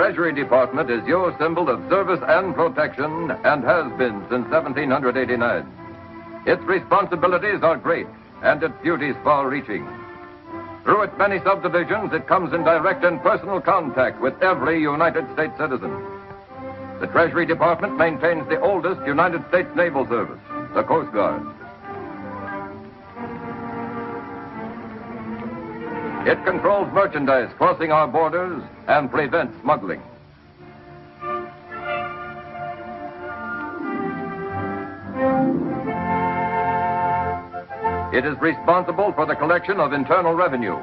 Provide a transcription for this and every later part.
Treasury Department is your symbol of service and protection and has been since 1789. Its responsibilities are great and its duties far-reaching. Through its many subdivisions, it comes in direct and personal contact with every United States citizen. The Treasury Department maintains the oldest United States naval service, the Coast Guard. It controls merchandise crossing our borders and prevents smuggling. It is responsible for the collection of internal revenue.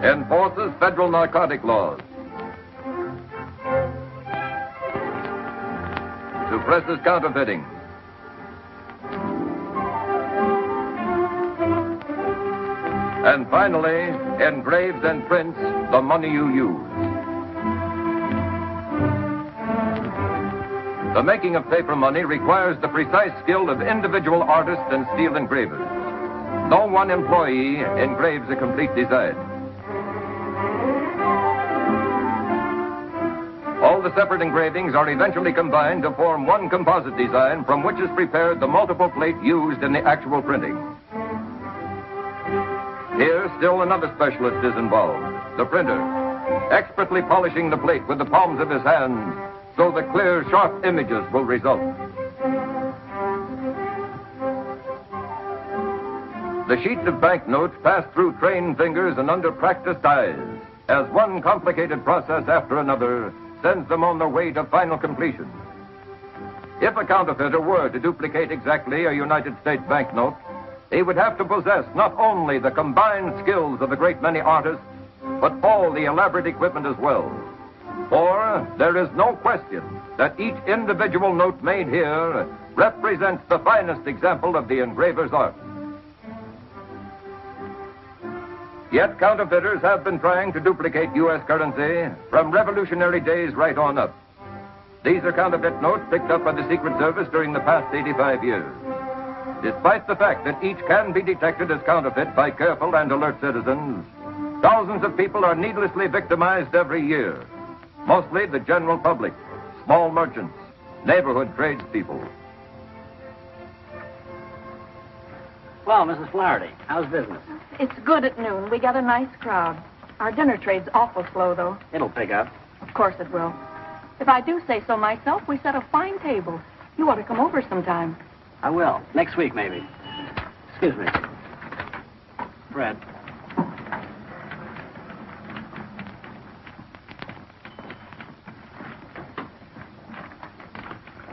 Enforces federal narcotic laws. Suppresses counterfeiting. And finally, engraves and prints the money you use. The making of paper money requires the precise skill of individual artists and steel engravers. No one employee engraves a complete design. All the separate engravings are eventually combined to form one composite design from which is prepared the multiple plate used in the actual printing. Here, still another specialist is involved, the printer, expertly polishing the plate with the palms of his hands so the clear, sharp images will result. The sheets of banknotes pass through trained fingers and under practiced eyes as one complicated process after another sends them on their way to final completion. If a counterfeiter were to duplicate exactly a United States banknote, he would have to possess not only the combined skills of a great many artists, but all the elaborate equipment as well. For there is no question that each individual note made here represents the finest example of the engraver's art. Yet counterfeiters have been trying to duplicate U.S. currency from revolutionary days right on up. These are counterfeit notes picked up by the Secret Service during the past 85 years. Despite the fact that each can be detected as counterfeit by careful and alert citizens, thousands of people are needlessly victimized every year. Mostly the general public, small merchants, neighborhood tradespeople. Well, Mrs. Flaherty, how's business? It's good at noon. We got a nice crowd. Our dinner trade's awful slow, though. It'll pick up. Of course it will. If I do say so myself, we set a fine table. You ought to come over sometime. I will. Next week, maybe. Excuse me. Fred.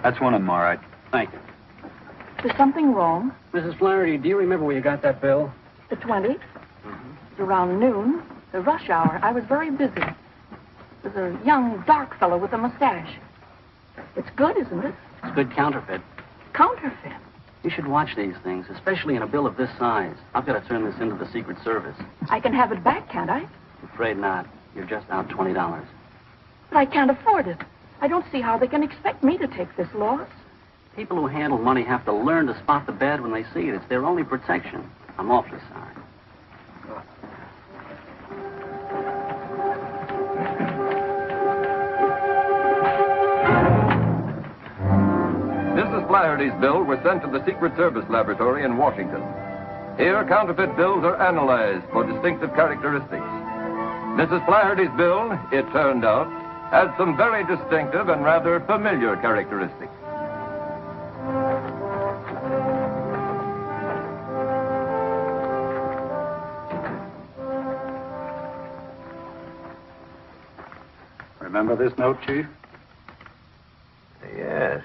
That's one of them, all right. Thank you. Is something wrong? Mrs. Flaherty, do you remember where you got that bill? The 20? It's around noon, the rush hour. I was very busy. There's a young, dark fellow with a mustache. It's good, isn't it? It's good counterfeit. Counterfeit? You should watch these things, especially in a bill of this size. I've got to turn this into the Secret Service. I can have it back, can't I? I'm afraid not. You're just out $20. But I can't afford it. I don't see how they can expect me to take this loss. People who handle money have to learn to spot the bad when they see it. It's their only protection. I'm awfully sorry. Mrs. Flaherty's bill was sent to the Secret Service laboratory in Washington. Here, counterfeit bills are analyzed for distinctive characteristics. Mrs. Flaherty's bill, it turned out, had some very distinctive and rather familiar characteristics. Remember this note, Chief? Yes.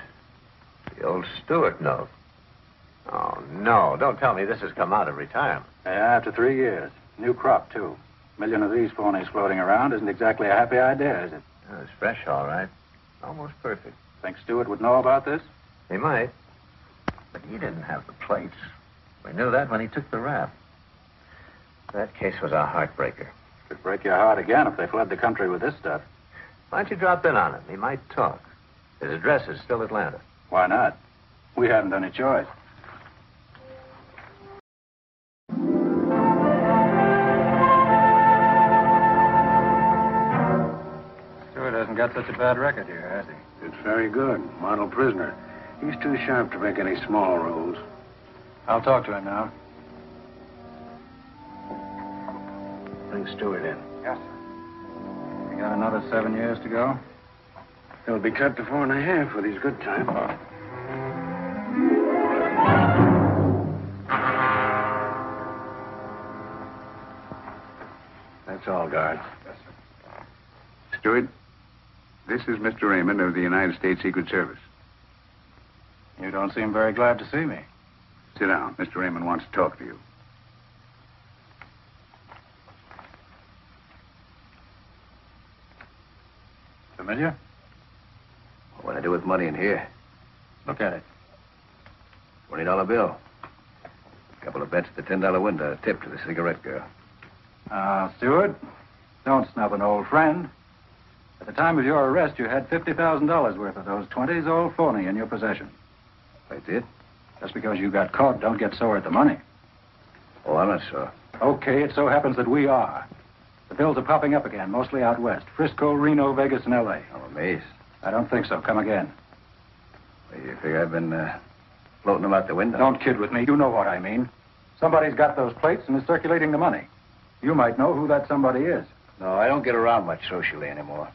The old Stewart note. Oh, no. Don't tell me this has come out of retirement. Yeah, after 3 years. New crop, too. A million of these phonies floating around isn't exactly a happy idea, is it? Oh, it's fresh, all right. Almost perfect. Think Stewart would know about this? He might. But he didn't have the plates. We knew that when he took the rap. That case was a heartbreaker. Could break your heart again if they fled the country with this stuff. Why don't you drop in on him? He might talk. His address is still Atlanta. Why not? We haven't any choice. got such a bad record here, has he? It's very good. Model prisoner. He's too sharp to make any small rules. I'll talk to him now. Bring Stewart in. Yes, sir. We got another 7 years to go? He'll be cut to 4.5 with his good time. That's all, guard. Yes, sir. Stewart, this is Mr. Raymond of the United States Secret Service. You don't seem very glad to see me. Sit down. Mr. Raymond wants to talk to you. Familiar? What I do with money in here? Look at it. $20 bill. Couple of bets at the $10 window. A tip to the cigarette girl. Stewart, don't snub an old friend. At the time of your arrest, you had $50,000 worth of those 20s all phony in your possession. I did? Just because you got caught, don't get sore at the money. Oh, I'm not sure. Okay, it so happens that we are. The bills are popping up again, mostly out west. Frisco, Reno, Vegas, and L.A. I'm amazed. I don't think so. Come again. Well, you figure I've been floating them out the window? Don't kid with me. You know what I mean. Somebody's got those plates and is circulating the money. You might know who that somebody is. No, I don't get around much socially anymore.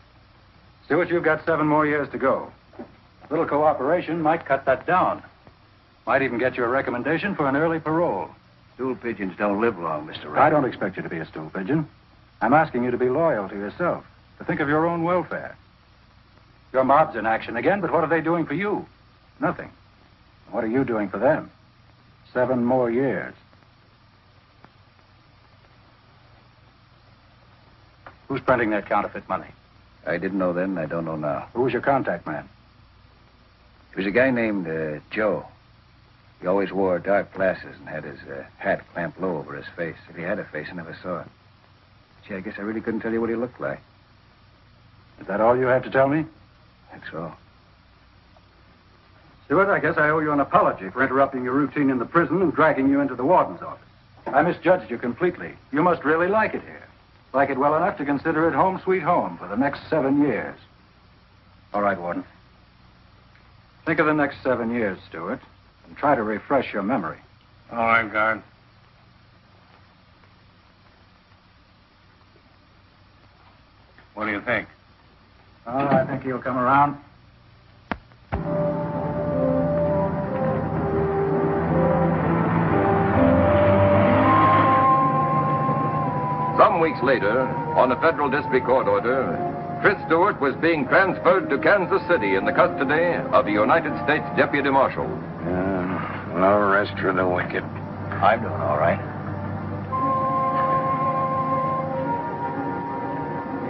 Stewart, you've got 7 more years to go. A little cooperation might cut that down. Might even get you a recommendation for an early parole. Stool pigeons don't live long, Mr. Raymond. I don't expect you to be a stool pigeon. I'm asking you to be loyal to yourself, to think of your own welfare. Your mob's in action again, but what are they doing for you? Nothing. What are you doing for them? 7 more years. Who's printing that counterfeit money? I didn't know then, I don't know now. Who was your contact man? He was a guy named Joe. He always wore dark glasses and had his hat clamped low over his face. If he had a face, I never saw it. Gee, I guess I really couldn't tell you what he looked like. Is that all you have to tell me? I think so. Stewart, I guess I owe you an apology for interrupting your routine in the prison and dragging you into the warden's office. I misjudged you completely. You must really like it here. Like it well enough to consider it home sweet home for the next 7 years. All right, Warden. Think of the next 7 years, Stewart, and try to refresh your memory. All right, guard. What do you think? Oh, I think he'll come around. Some weeks later, on a federal district court order, Chris Stewart was being transferred to Kansas City in the custody of the United States Deputy Marshal. No rest for the wicked. I'm doing all right.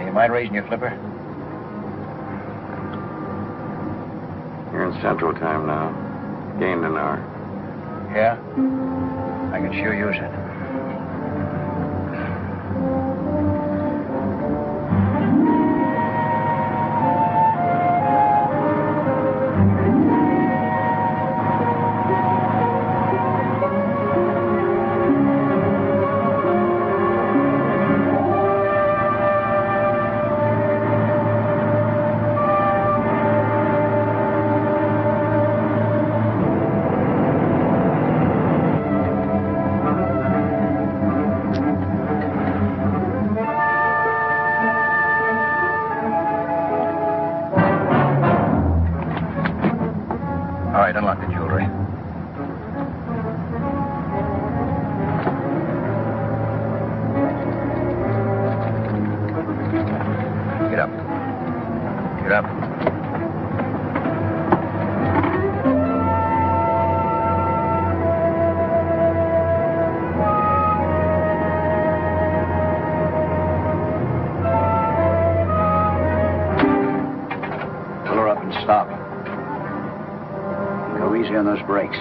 You mind raising your flipper? You're in Central Time now. Gained an hour. Yeah? I can sure use it. All right, unlock the jewelry. Get up. Get up. Pull her up and stop. Go easy on those brakes.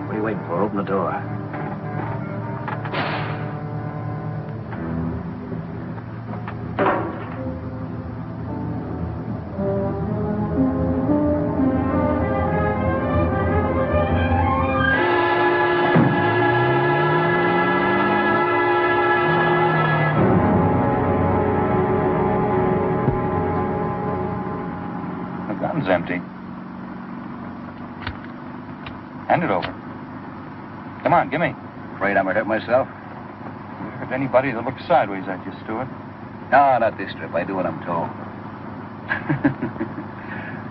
What are you waiting for? Open the door. is empty. Hand it over. Come on, give me. Afraid I'm gonna hurt myself? You hurt anybody that looks sideways at you, Stewart? No, not this trip. I do what I'm told.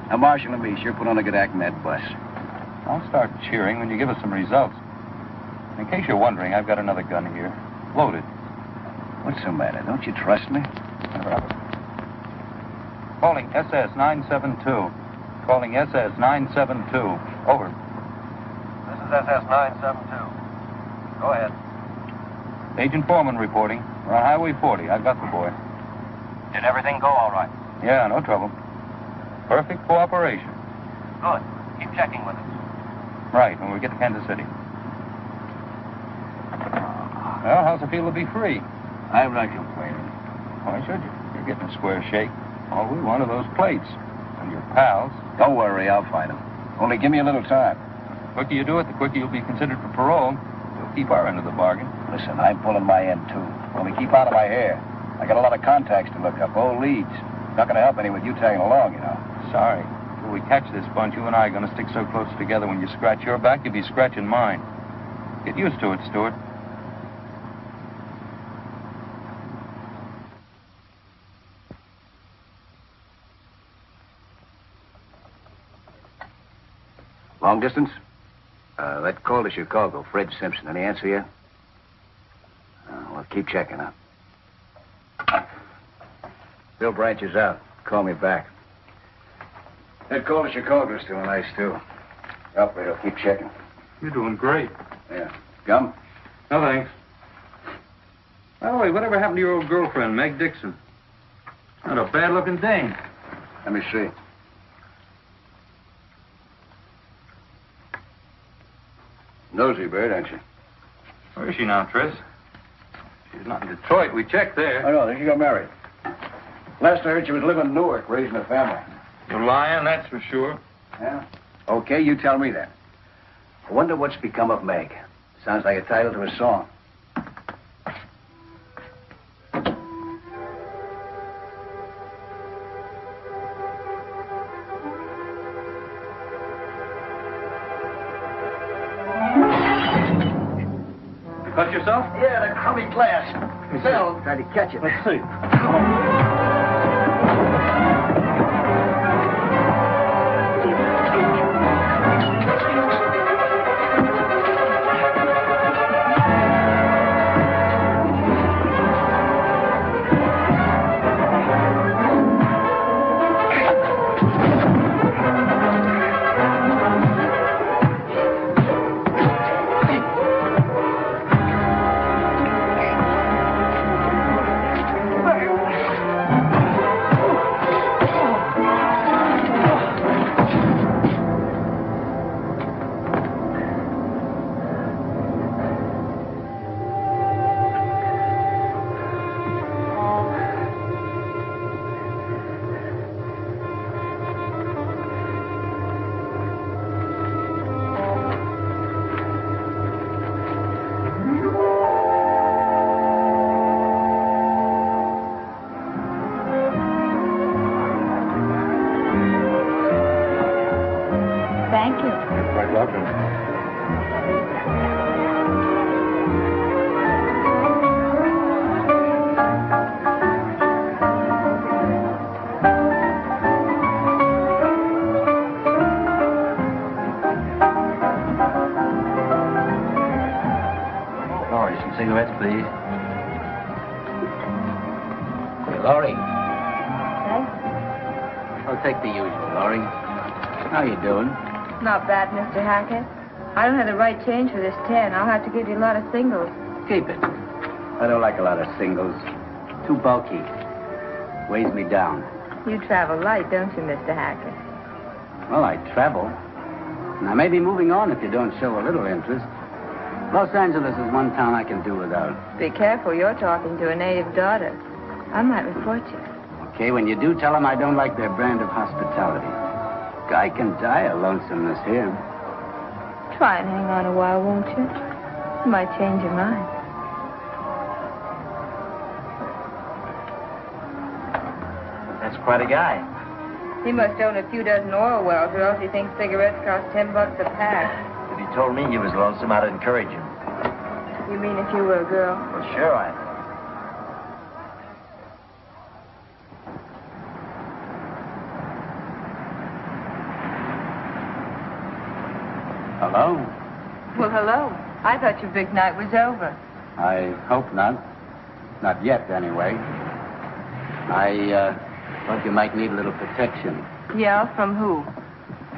Now, Marshal and me sure put on a good act in that bus. I'll start cheering when you give us some results. In case you're wondering, I've got another gun here. Loaded. What's the matter? Don't you trust me? Calling SS 972. Calling SS 972. Over. This is SS 972. Go ahead. Agent Foreman reporting. We're on Highway 40. I've got the boy. Did everything go all right? Yeah, no trouble. Perfect cooperation. Good. Keep checking with us. Right, when we get to Kansas City. Well, how's it feel to be free? I'm not complaining. Why should you? You're getting a square shake. All we want are those plates. And your pals. Don't worry, I'll find them. Only give me a little time. The quicker you do it, the quicker you'll be considered for parole. We'll keep our end of the bargain. Listen, I'm pulling my end, too. Only keep out of my hair. I got a lot of contacts to look up, old leads. Not gonna help any with you tagging along, you know. Sorry. Till we catch this bunch, you and I are going to stick so close together when you scratch your back, you'll be scratching mine. Get used to it, Stewart. Long distance? That call to Chicago, Fred Simpson. Any answer yet? Well, keep checking, huh? Bill Branch is out. Call me back. That call to Chicago's still nice, too. Operator, keep checking. You're doing great. Yeah. Gum? No, thanks. By the way, whatever happened to your old girlfriend, Meg Dixon? Not a bad-looking dame. Let me see. Nosy bird, aren't you? Where is she now, Tris? She's not in Detroit. We checked there. Oh, no, she got married. Last I heard, she was living in Newark, raising a family. You're lying, that's for sure. Yeah? Okay, you tell me that. I wonder what's become of Meg. Sounds like a title to a song. You cut yourself? Yeah, the crummy glass. Phil tried to catch it. Let's see. Thank you. You're quite welcome. Laurie, some cigarettes, please. Hey, Laurie. Oh, take the usual, Laurie. How you doing? Not bad, Mr. Hackett. I don't have the right change for this 10. I'll have to give you a lot of singles. Keep it. I don't like a lot of singles. Too bulky. Weighs me down. You travel light, don't you, Mr. Hackett? Well, I travel. And I may be moving on if you don't show a little interest. Los Angeles is one town I can do without. Be careful, you're talking to a native daughter. I might report you. Okay, when you do, tell them I don't like their brand of hospitality. Guy can die of lonesomeness here. Try and hang on a while, won't you? You might change your mind. That's quite a guy. He must own a few dozen oil wells, or else he thinks cigarettes cost $10 a pack. If he told me he was lonesome, I'd encourage him. You mean if you were a girl? Well, sure I am. Hello? Well, hello. I thought your big night was over. I hope not. Not yet, anyway. I thought you might need a little protection. Yeah, from who?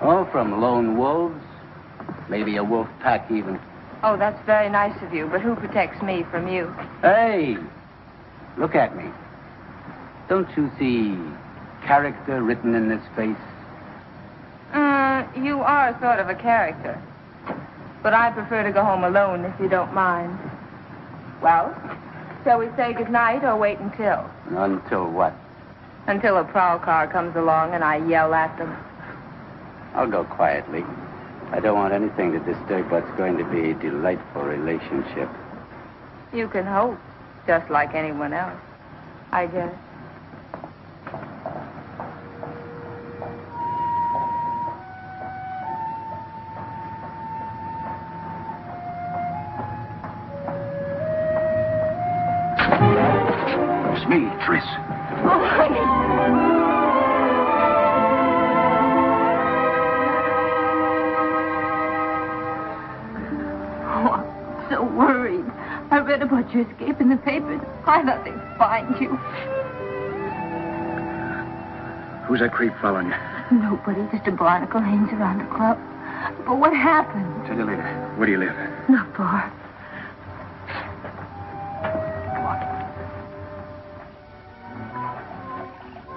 Oh, from lone wolves. Maybe a wolf pack, even. Oh, that's very nice of you, but who protects me from you? Hey! Look at me. Don't you see character written in this face? You are sort of a character. But I prefer to go home alone, if you don't mind. Well, shall we say goodnight or wait until? Until what? Until a prowl car comes along and I yell at them. I'll go quietly. I don't want anything to disturb what's going to be a delightful relationship. You can hope, just like anyone else, I guess. It's me, Tris. Oh, honey. So worried. I read about your escape in the papers. I thought they'd find you. Who's that creep following you? Nobody, just a barnacle hangs around the club. But what happened? Tell you later. Where do you live? Not far. Come on.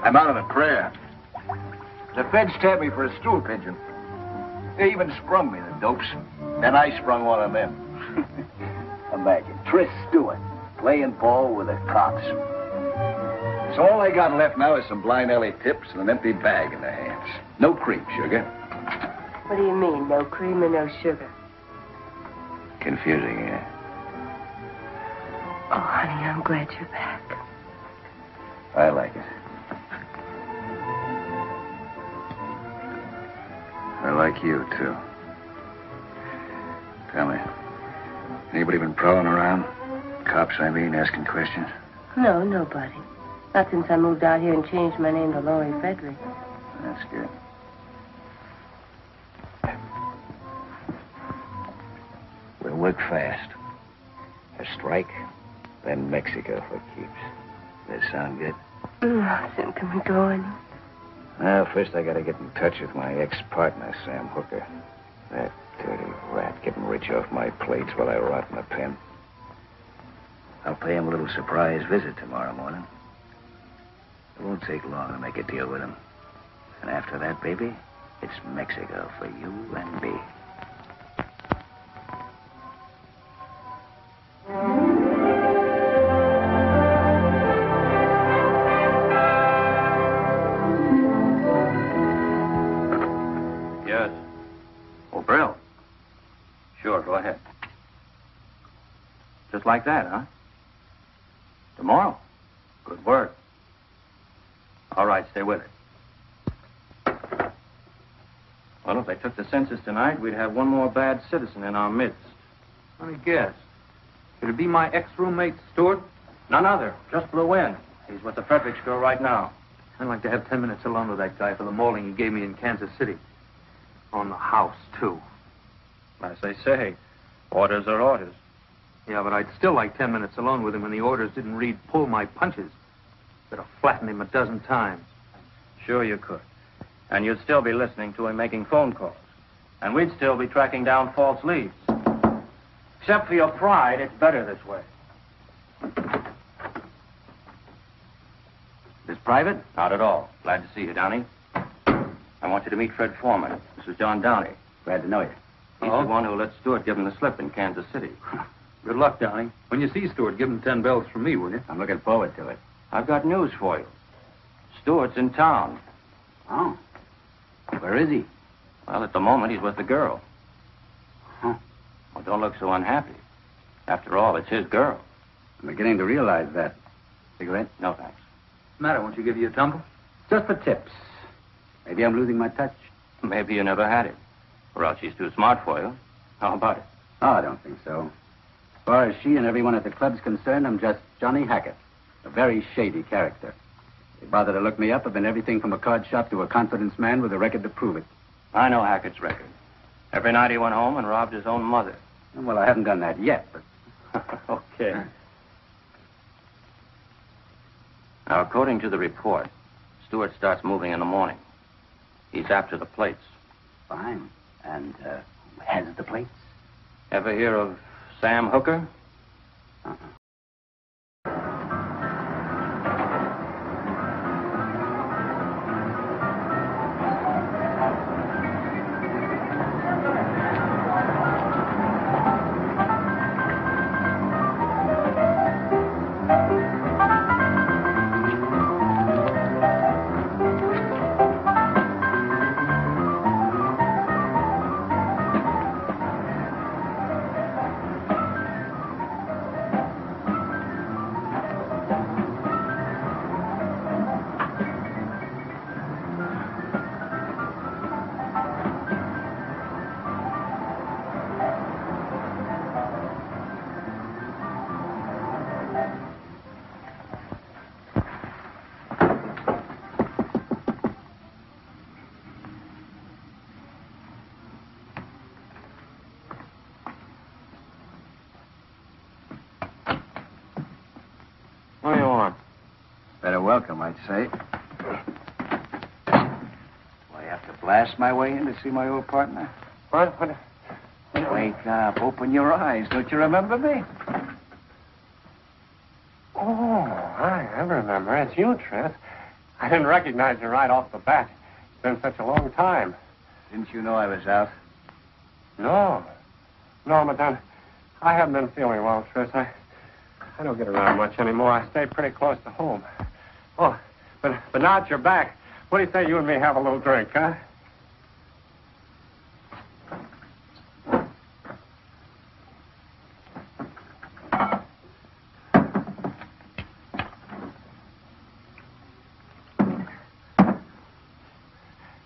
I'm out of the prayer. The feds tapped me for a stool pigeon. They even sprung me, the dopes. Then I sprung one of them. Imagine, Tris Stewart playing ball with the cops. So all I got left now is some blind alley tips and an empty bag in their hands. No cream, sugar. What do you mean, no cream and no sugar? Confusing, yeah. Oh, honey, I'm glad you're back. I like it. I like you, too. Tell me, anybody been prowling around? Cops, I mean, asking questions? No, nobody. Not since I moved out here and changed my name to Laurie Frederick. That's good. We'll work fast. A strike, then Mexico for keeps. Does that sound good? Soon can we go in? Well, first I gotta get in touch with my ex-partner, Sam Hooker. That dirty rat getting rich off my plates while I rot in the pen. I'll pay him a little surprise visit tomorrow morning. It won't take long to make a deal with him. And after that, baby, it's Mexico for you and me. Yes. Oh, Brill. Sure, go ahead. Just like that, huh? Tomorrow? Good work. All right, stay with it. Well, if they took the census tonight, we'd have one more bad citizen in our midst. Let me guess. Could it be my ex-roommate, Stewart? None other. Just flew in. He's with the Fredericks girl right now. I'd like to have 10 minutes alone with that guy for the mauling he gave me in Kansas City. On the house, too. As they say, orders are orders. Yeah, but I'd still like 10 minutes alone with him when the orders didn't read pull my punches. Could have flattened him a dozen times. Sure you could. And you'd still be listening to him making phone calls. And we'd still be tracking down false leads. Except for your pride, it's better this way. This private? Not at all. Glad to see you, Downey. I want you to meet Fred Foreman. This is John Downey. Glad to know you. He's the one who let Stewart give him the slip in Kansas City. Good luck, Downey. When you see Stewart, give him 10 bells from me, will you? I'm looking forward to it. I've got news for you. Stewart's in town. Oh. Where is he? Well, at the moment, he's with the girl. Huh. Well, don't look so unhappy. After all, it's his girl. I'm beginning to realize that. Cigarette? No, thanks. What's the matter? Won't you give you a tumble? Just for tips. Maybe I'm losing my touch. Maybe you never had it. Or else she's too smart for you. How about it? Oh, I don't think so. As far as she and everyone at the club's concerned, I'm just Johnny Hackett, a very shady character. They bother to look me up. I've been everything from a card shop to a confidence man with a record to prove it. I know Hackett's record. Every night he went home and robbed his own mother. Well, I haven't done that yet, but... Okay. Now, according to the report, Stewart starts moving in the morning. He's after the plates. Fine. And, who has the plates? Ever hear of Sam Hooker? Uh-uh. What do you want? Better welcome, I'd say. Well, I have to blast my way in to see my old partner. What? Wake up. Open your eyes. Don't you remember me? Oh, I remember. It's you, Tris. I didn't recognize you right off the bat. It's been such a long time. Didn't you know I was out? No, Madame. I haven't been feeling well, Tris. I don't get around much anymore. I stay pretty close to home. Oh, but now that you're back, what do you say you and me have a little drink, huh?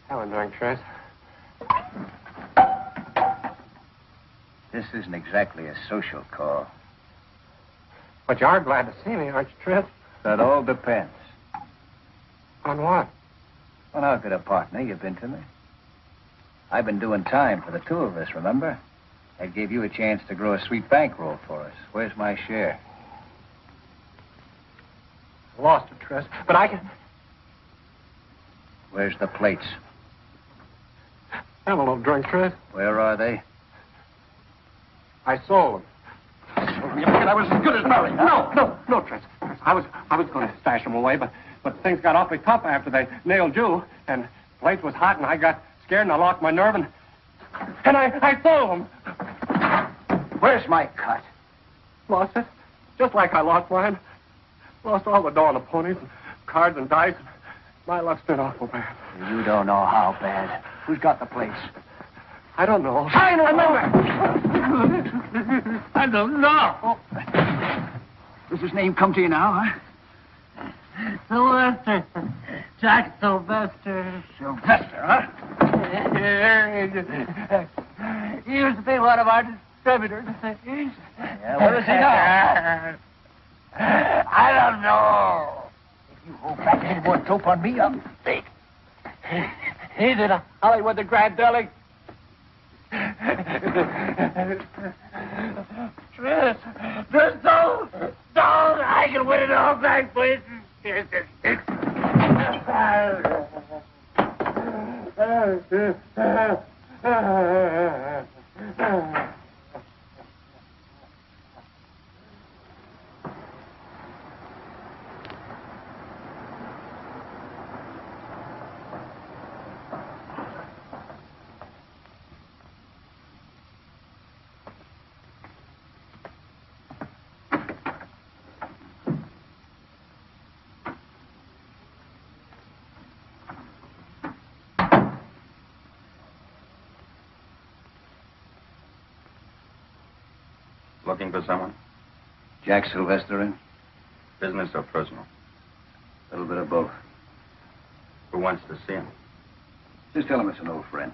Have a drink, Tris. This isn't exactly a social call. But you are glad to see me, aren't you, Tris? That all depends. On what? Well, how good a partner you've been to me. I've been doing time for the two of us, remember? That gave you a chance to grow a sweet bankroll for us. Where's my share? Lost it, Tris. But I can... Where's the plates? Have a little drink, Tris. Where are they? I sold them. You figured I was as good as married? No, Tris. I was going to stash them away, but things got awfully tough after they nailed you, and the place was hot, and I got scared, and I lost my nerve, and I sold them. Where's my cut? Lost it, just like I lost mine. Lost all the dough on the ponies, and cards and dice. My luck's been awful bad. You don't know how bad. Who's got the place? I don't know. I don't know. I don't know. Does his name come to you now, huh? Sylvester. Jack Sylvester. Sylvester, huh? He used to be one of our distributors. Yeah, where is he now? I don't know. If you hold back any more dope on me, I'll take. He's in Hollywood, the Grand Deli. Tris, don't! I can win it all back, please. Looking for someone? Jack Sylvester in? Business or personal? A little bit of both. Who wants to see him? Just tell him it's an old friend.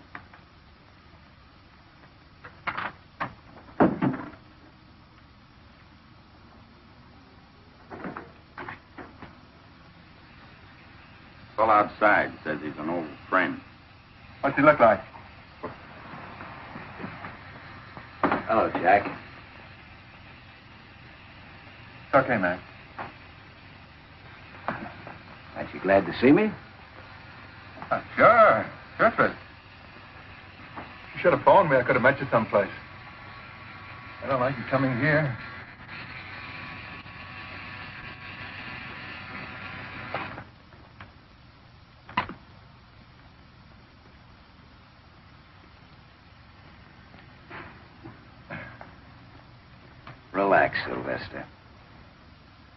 Well, outside says he's an old friend. What's he look like? Hello, Jack. It's okay, man. Aren't you glad to see me? Sure. Sure, Fred. You should have phoned me. I could have met you someplace. I don't like you coming here. Relax, Sylvester.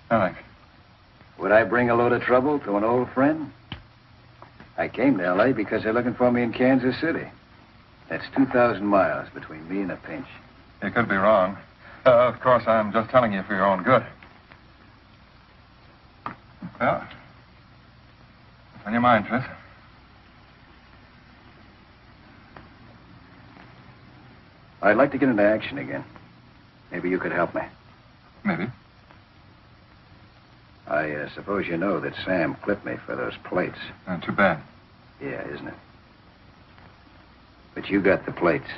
Thanks. Would I bring a load of trouble to an old friend? I came to L.A. because they're looking for me in Kansas City. That's 2,000 miles between me and a pinch. You could be wrong. Of course, I'm just telling you for your own good. Well, what's on your mind, Tris? I'd like to get into action again. Maybe you could help me. Maybe. I suppose you know that Sam clipped me for those plates. Too bad. Yeah, isn't it? But you got the plates.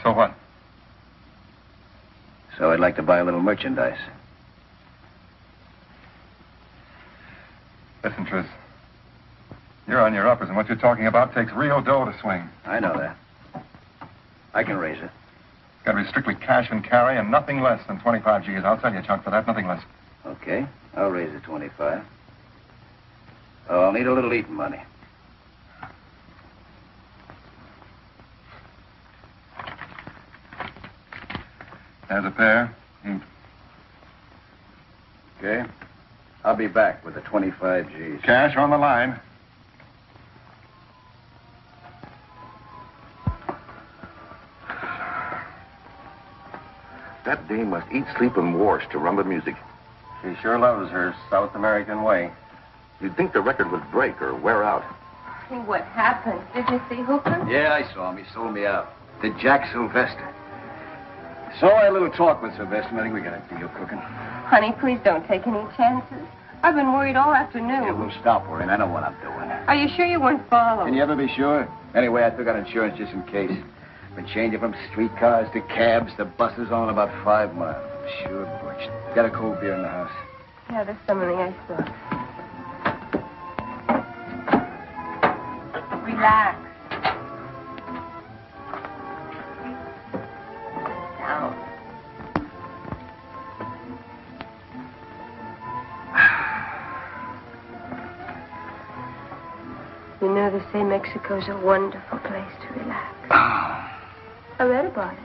So what? So I'd like to buy a little merchandise. Listen, Tris. You're on your uppers, and what you're talking about takes real dough to swing. I know that. I can raise it. It's got to be strictly cash and carry and nothing less than 25 G's. I'll sell you a chunk for that, nothing less. Okay, I'll raise it 25. Oh, I'll need a little eating money. There's a pair. Okay. I'll be back with the 25 G's. Cash on the line. That dame must eat, sleep, and wash to rumba music. She sure loves her South American way. You'd think the record would break or wear out. See what happened. Did you see Hooker? Yeah, I saw him. He sold me out. To Jack Sylvester. So I had a little talk with Sylvester. I think we got a deal cooking. Honey, please don't take any chances. I've been worried all afternoon. Yeah, we'll stop worrying. I know what I'm doing. Are you sure you weren't followed? Can you ever be sure? Anyway, I took out insurance just in case. Been changing from streetcars to cabs to buses on about 5 miles. Sure, Butch. Got a cold beer in the house. Yeah, there's some in the icebox. Relax. Down. You know, they say Mexico's a wonderful place to relax. I read about it.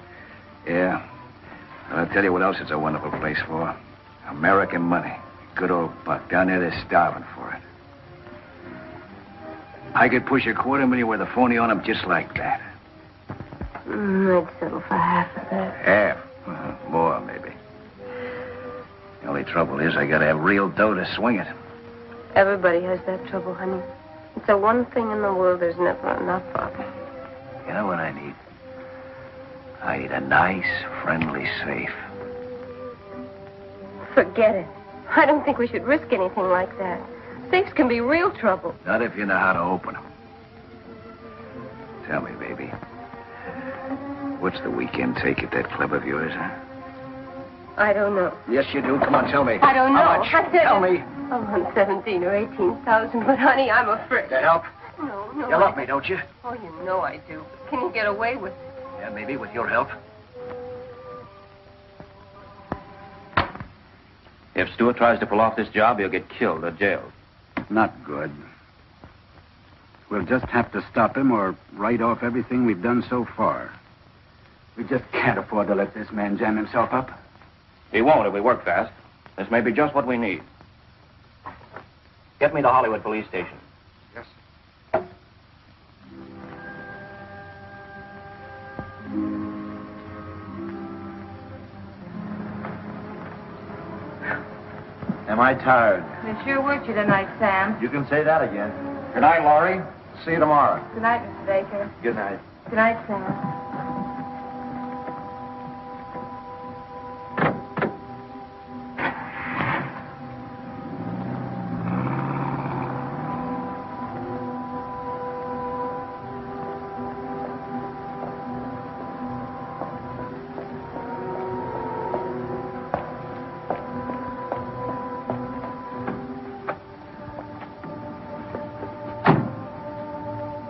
Yeah. Well, I'll tell you what else it's a wonderful place for. American money. Good old buck. Down there, they're starving for it. I could push $250,000 with a phony on them just like that. I'd settle for half of that. Half? More, maybe. The only trouble is I gotta have real dough to swing it. Everybody has that trouble, honey. It's the one thing in the world there's never enough of. You know what I need? I need a nice, friendly safe. Forget it. I don't think we should risk anything like that. Safes can be real trouble. Not if you know how to open them. Tell me, baby. What's the weekend take at that club of yours, huh? I don't know. Yes, you do. Come on, tell me. I don't know. How much? I said Tell me. I'm on 17 or 18,000, but honey, I'm afraid. To help? No. You love me, don't you? Oh, you know I do. Can you get away with it? Yeah, maybe with your help. If Stewart tries to pull off this job, he'll get killed or jailed. Not good. We'll just have to stop him or write off everything we've done so far. We just can't afford to let this man jam himself up. He won't if we work fast. This may be just what we need. Get me to Hollywood Police Station. Yes. Am I tired? They sure worked you tonight, Sam. You can say that again. Good night, Laurie. See you tomorrow. Good night, Mr. Baker. Good night. Good night, Sam.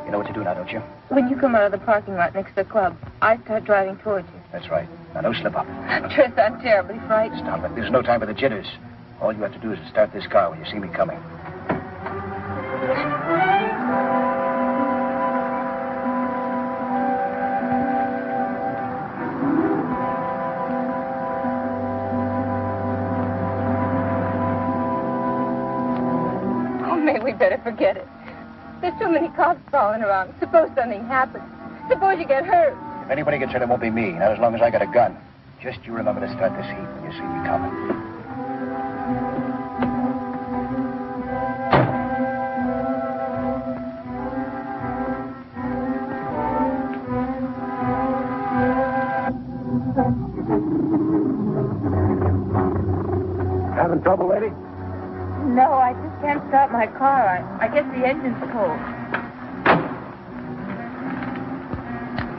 You know what to do now, don't you? When you come out of the parking lot next to the club, I start driving towards you. That's right. Now, don't slip up. Tris, I'm terribly frightened. Stop it. There's no time for the jitters. All you have to do is start this car when you see me coming. Oh, maybe we better forget it. There's too many cops falling around. Suppose something happens. Suppose you get hurt. If anybody gets hurt, it won't be me. Not as long as I got a gun. Just you remember to start this heat when you see me coming. Having trouble, lady? No, I just can't start my car. I guess the engine's cold.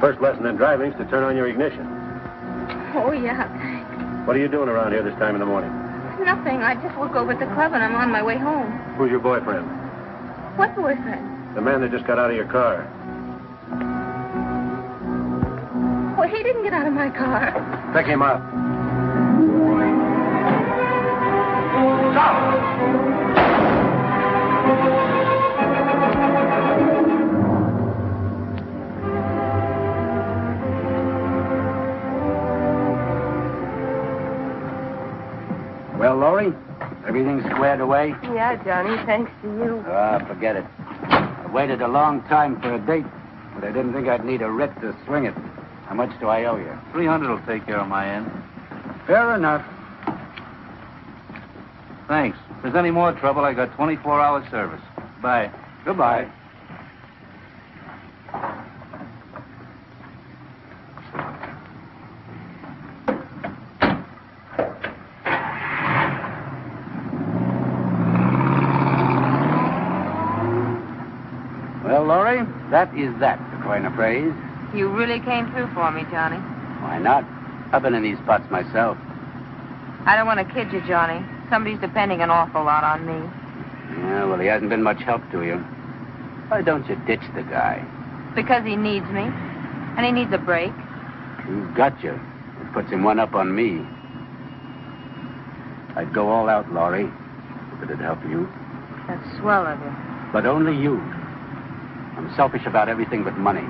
First lesson in driving is to turn on your ignition. Oh, yeah, thanks. What are you doing around here this time in the morning? Nothing. I just woke over at the club and I'm on my way home. Who's your boyfriend? What boyfriend? The man that just got out of your car. Well, he didn't get out of my car. Pick him up. Well, Laurie, everything squared away? Yeah, Johnny, thanks to you. Ah, forget it. I waited a long time for a date, but I didn't think I'd need a writ to swing it. How much do I owe you? 300 will take care of my end. Fair enough. Thanks. If there's any more trouble, I got 24-hour service. Bye. Goodbye. Well, Laurie, that is that, to coin a phrase. You really came through for me, Johnny. Why not? I've been in these spots myself. I don't want to kid you, Johnny. Somebody's depending an awful lot on me. Yeah, well, he hasn't been much help to you. Why don't you ditch the guy? Because he needs me. And he needs a break. He's got you. It puts him one up on me. I'd go all out, Laurie, if it'd help you. That's swell of you. But only you. I'm selfish about everything but money.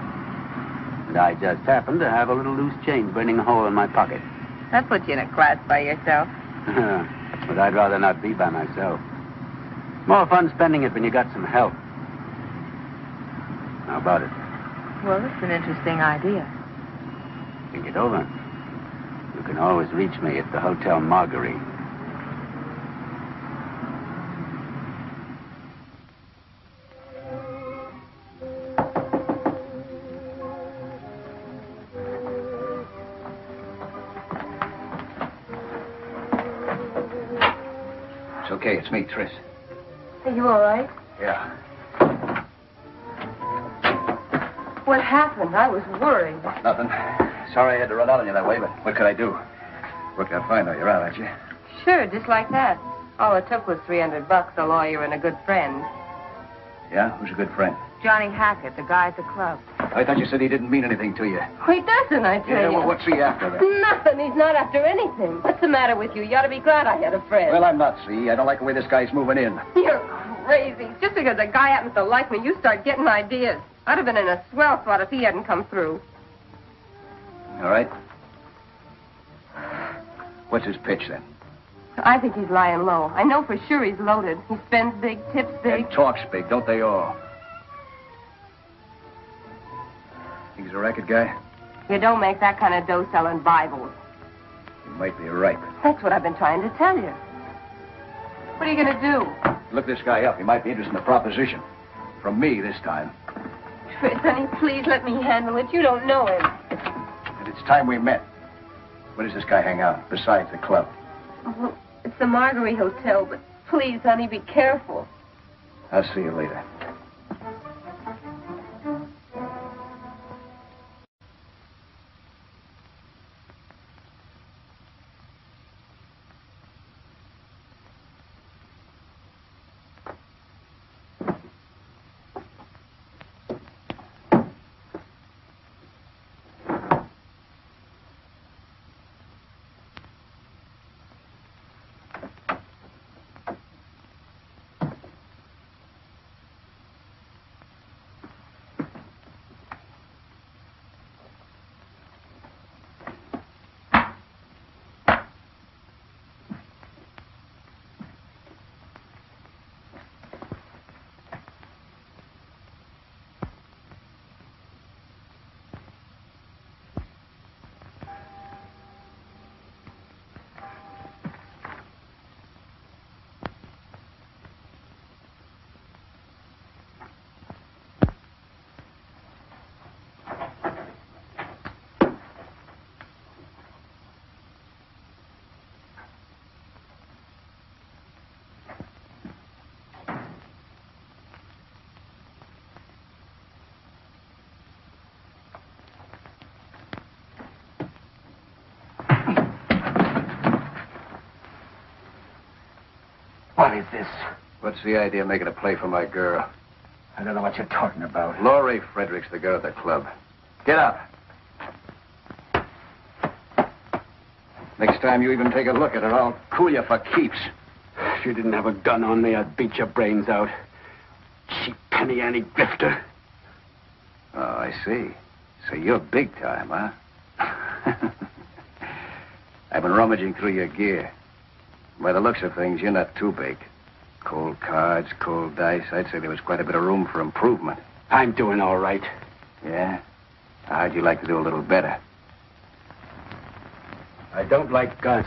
And I just happen to have a little loose change burning a hole in my pocket. That puts you in a class by yourself. But I'd rather not be by myself. More fun spending it when you got some help. How about it? Well, that's an interesting idea. Think it over. You can always reach me at the Hotel Marguerite. It's okay. It's me, Tris. Are you all right? Yeah. What happened? I was worried. Nothing. Sorry I had to run out on you that way, but what could I do? Worked out fine, though. You're out, aren't you? Sure, just like that. All it took was $300, a lawyer, and a good friend. Yeah? Who's a good friend? Johnny Hackett, the guy at the club. I thought you said he didn't mean anything to you. Oh, he doesn't, I tell Yeah, you. well, what's he after, then? Nothing. He's not after anything. What's the matter with you? You ought to be glad I had a friend. Well, I'm not, see? I don't like the way this guy's moving in. You're crazy. Just because a guy happens to like me, you start getting ideas. I'd have been in a swell spot if he hadn't come through. All right. What's his pitch, then? I think he's lying low. I know for sure he's loaded. He spends big, tips big. And talks big, don't they all? Think he's a racket guy? You don't make that kind of dough selling Bibles. You might be right. That's what I've been trying to tell you. What are you going to do? Look this guy up. He might be interested in the proposition. From me this time. Fritz, honey, please let me handle it. You don't know him. And it's time we met. Where does this guy hang out, besides the club? Oh, it's the Marguerite Hotel, but please, honey, be careful. I'll see you later. What is this? What's the idea of making a play for my girl? I don't know what you're talking about. Laurie Frederick's the girl at the club. Get up. Next time you even take a look at her, I'll cool you for keeps. If you didn't have a gun on me, I'd beat your brains out. Cheap penny ante grifter. Oh, I see. So you're big time, huh? I've been rummaging through your gear. By the looks of things, you're not too big. Cold cards, cold dice. I'd say there was quite a bit of room for improvement. I'm doing all right. Yeah? How'd you like to do a little better? I don't like guns.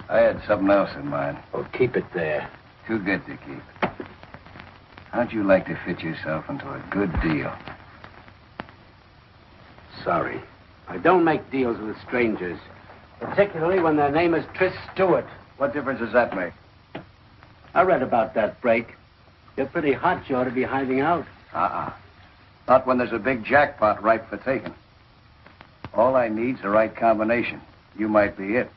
I had something else in mind. Oh, keep it there. Too good to keep. How'd you like to fit yourself into a good deal? Sorry. I don't make deals with strangers. Particularly when their name is Tris Stewart. What difference does that make? I read about that break. You're pretty hot. You ought to be hiding out. Not when there's a big jackpot ripe for taking. All I need's the right combination. You might be it.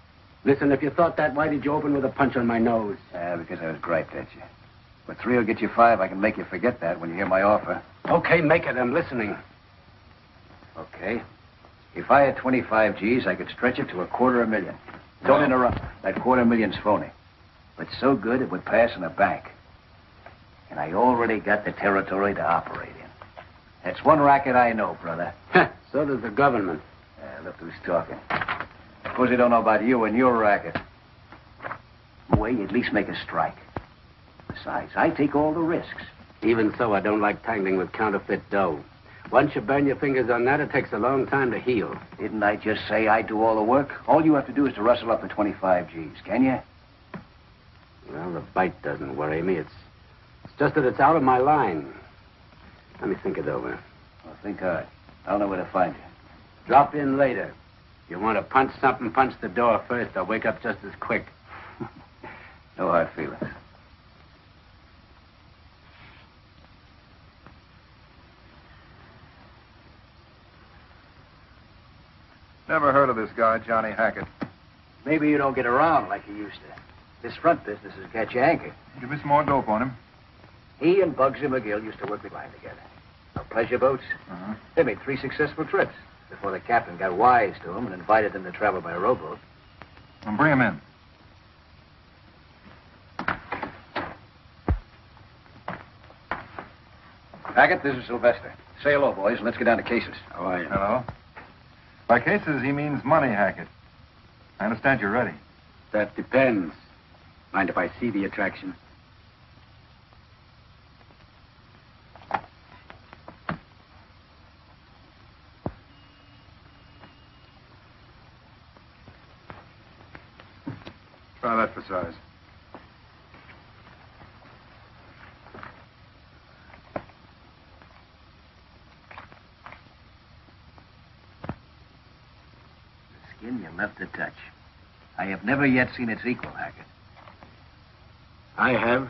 Listen, if you thought that, why did you open with a punch on my nose? Because I was griped at you. But 3 will get you 5. I can make you forget that when you hear my offer. Okay, make it. I'm listening. Okay. If I had 25 G's, I could stretch it to $250,000. Don't interrupt. That $250,000's phony. But so good it would pass in a bank. And I already got the territory to operate in. That's one racket I know, brother. So does the government. Look who's talking. Of course, they don't know about you and your racket. Way, at least make a strike. Besides, I take all the risks. Even so, I don't like tangling with counterfeit dough. Once you burn your fingers on that, it takes a long time to heal. Didn't I just say I do all the work? All you have to do is to rustle up the 25 G's, can you? Well, the bite doesn't worry me. It's just that it's out of my line. Let me think it over. Well, think hard. I'll know where to find you. Drop in later. If you want to punch something, punch the door first. I'll wake up just as quick. No hard feelings. Never heard of this guy, Johnny Hackett. Maybe you don't get around like you used to. This front business has got you anchored. Give me some more dope on him. He and Bugsy McGill used to work the line together. On pleasure boats. They made 3 successful trips before the captain got wise to them and invited them to travel by rowboat. Well, bring him in. Hackett, this is Sylvester. Say hello, boys, and let's get down to cases. How are you? Hello. By cases, he means money, Hackett. I understand you're ready. That depends. Mind if I see the attraction? Try that for size. Again, you left the touch. I have never yet seen its equal, Hackett. I have.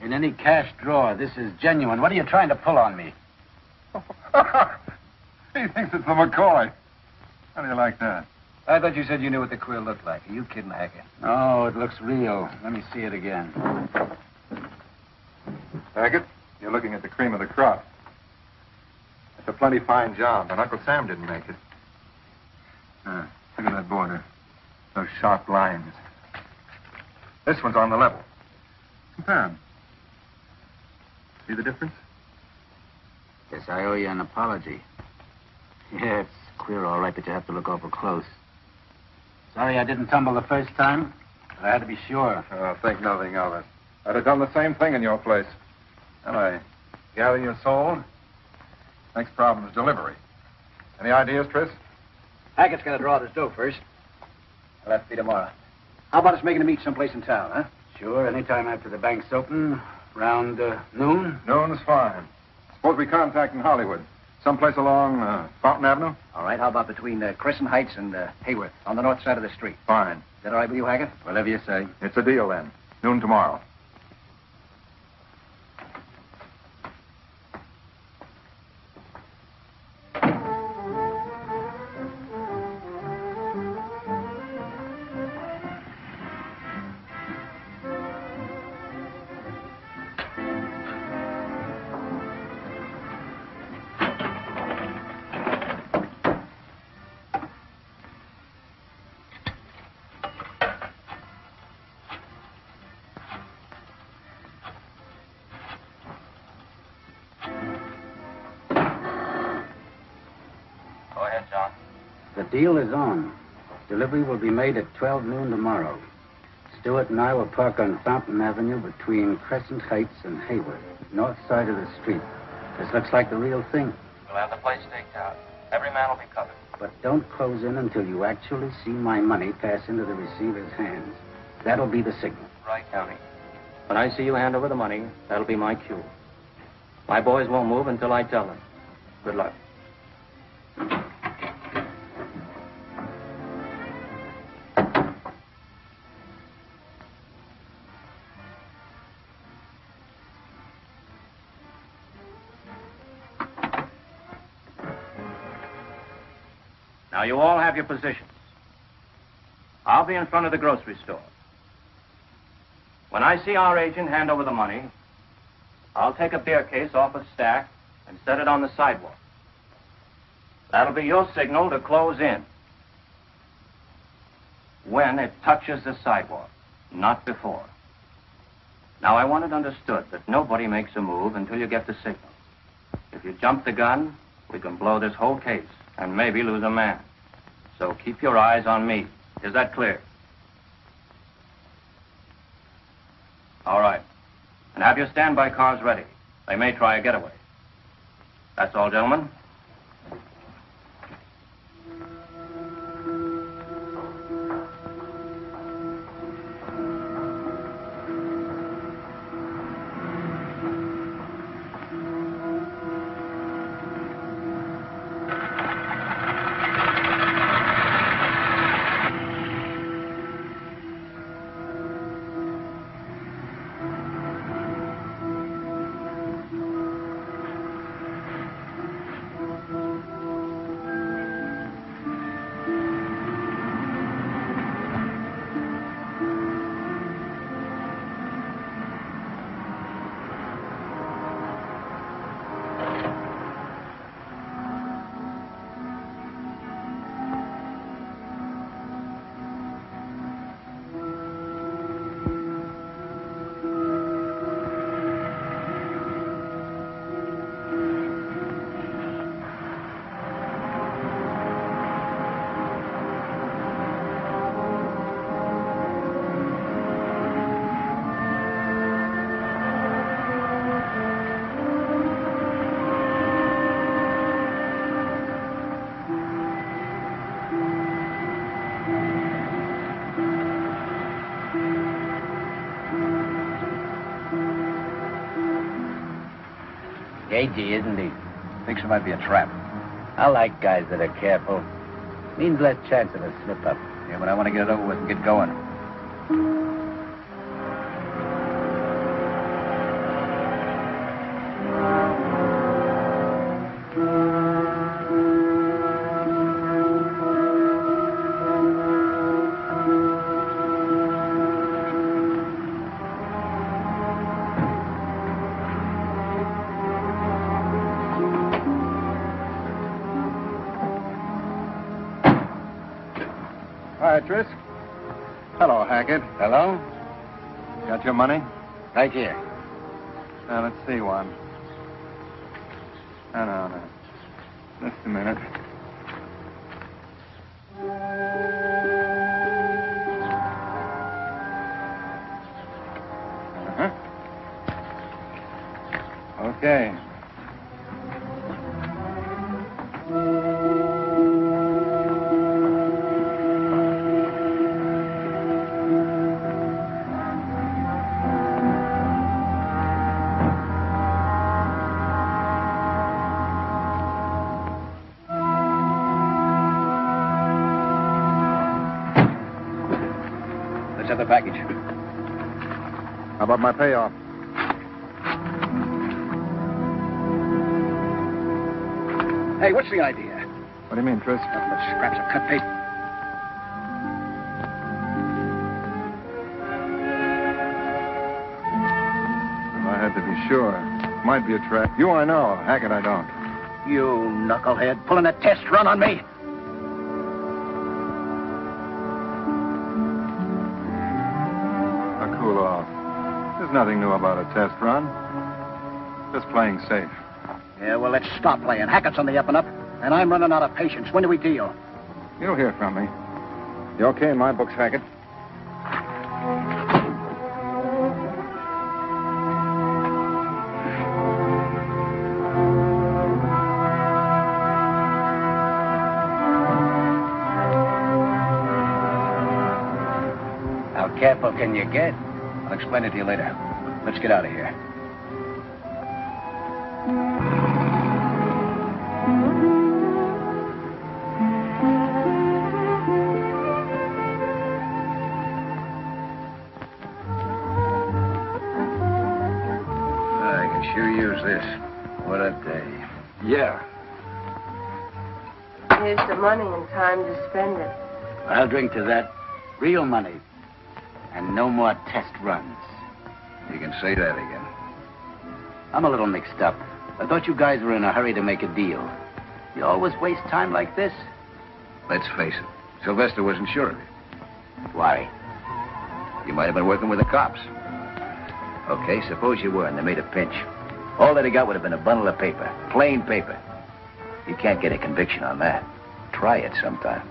In any cash drawer, this is genuine. What are you trying to pull on me? He thinks it's the McCoy. How do you like that? I thought you said you knew what the quill looked like. Are you kidding, Hackett? Oh, it looks real. Let me see it again. Hackett, you're looking at the cream of the crop. It's a plenty fine job, but Uncle Sam didn't make it. Look at that border. Those sharp lines. This one's on the level. Compare 'em. See the difference? Guess I owe you an apology. Yeah, it's queer, all right, but you have to look awful close. Sorry I didn't tumble the first time, but I had to be sure. Oh, think nothing of it. I'd have done the same thing in your place. And I gather you're sold? Next problem is delivery. Any ideas, Tris? Hackett's got to draw this dough first. I'll have to be tomorrow. How about us making a meet someplace in town, huh? Sure, anytime after the bank's open, around noon. Noon's fine. Suppose we contact in Hollywood. Someplace along Fountain Avenue? All right, how about between Crescent Heights and Hayworth, on the north side of the street? Fine. Is that all right with you, Hackett? Whatever you say. It's a deal, then. Noon tomorrow. The deal is on. Delivery will be made at 12 noon tomorrow. Stewart and I will park on Fountain Avenue between Crescent Heights and Hayworth, north side of the street. This looks like the real thing. We'll have the place staked out. Every man will be covered. But don't close in until you actually see my money pass into the receiver's hands. That'll be the signal. Right, County. When I see you hand over the money, that'll be my cue. My boys won't move until I tell them. Good luck. Now, you all have your positions. I'll be in front of the grocery store. When I see our agent hand over the money, I'll take a beer case off a stack and set it on the sidewalk. That'll be your signal to close in. When it touches the sidewalk, not before. Now, I want it understood that nobody makes a move until you get the signal. If you jump the gun, we can blow this whole case and maybe lose a man. So keep your eyes on me. Is that clear? All right. And have your standby cars ready. They may try a getaway. That's all, gentlemen. Cagey, isn't he? Thinks it might be a trap. I like guys that are careful. Means less chance of a slip-up. Yeah, but I want to get it over with and get going. Hi, Tris. Hello, Hackett. Hello? Got your money? Right here. Now, let's see one. No. Just a minute. Okay. Let's have the package. How about my payoff? Hey, what's the idea? What do you mean, Tris? Nothing but scraps of cut paper. I had to be sure. Might be a trap. You I know. Hackett I don't. You knucklehead, pulling a test run on me. Now, cool off. There's nothing new about a test run. Just playing safe. Yeah, well, let's stop playing. Hackett's on the up and up, and I'm running out of patience. When do we deal? You'll hear from me. You okay in my books, Hackett? How careful can you get? I'll explain it to you later. Let's get out of here. I can sure use this. What a day. Yeah. Here's the money and time to spend it. I'll drink to that. Real money. And no more test runs. You can say that again. I'm a little mixed up. I thought you guys were in a hurry to make a deal. You always waste time like this? Let's face it. Sylvester wasn't sure of you. Why? You might have been working with the cops. Okay, suppose you were and they made a pinch. All that he got would have been a bundle of paper. Plain paper. You can't get a conviction on that. Try it sometime.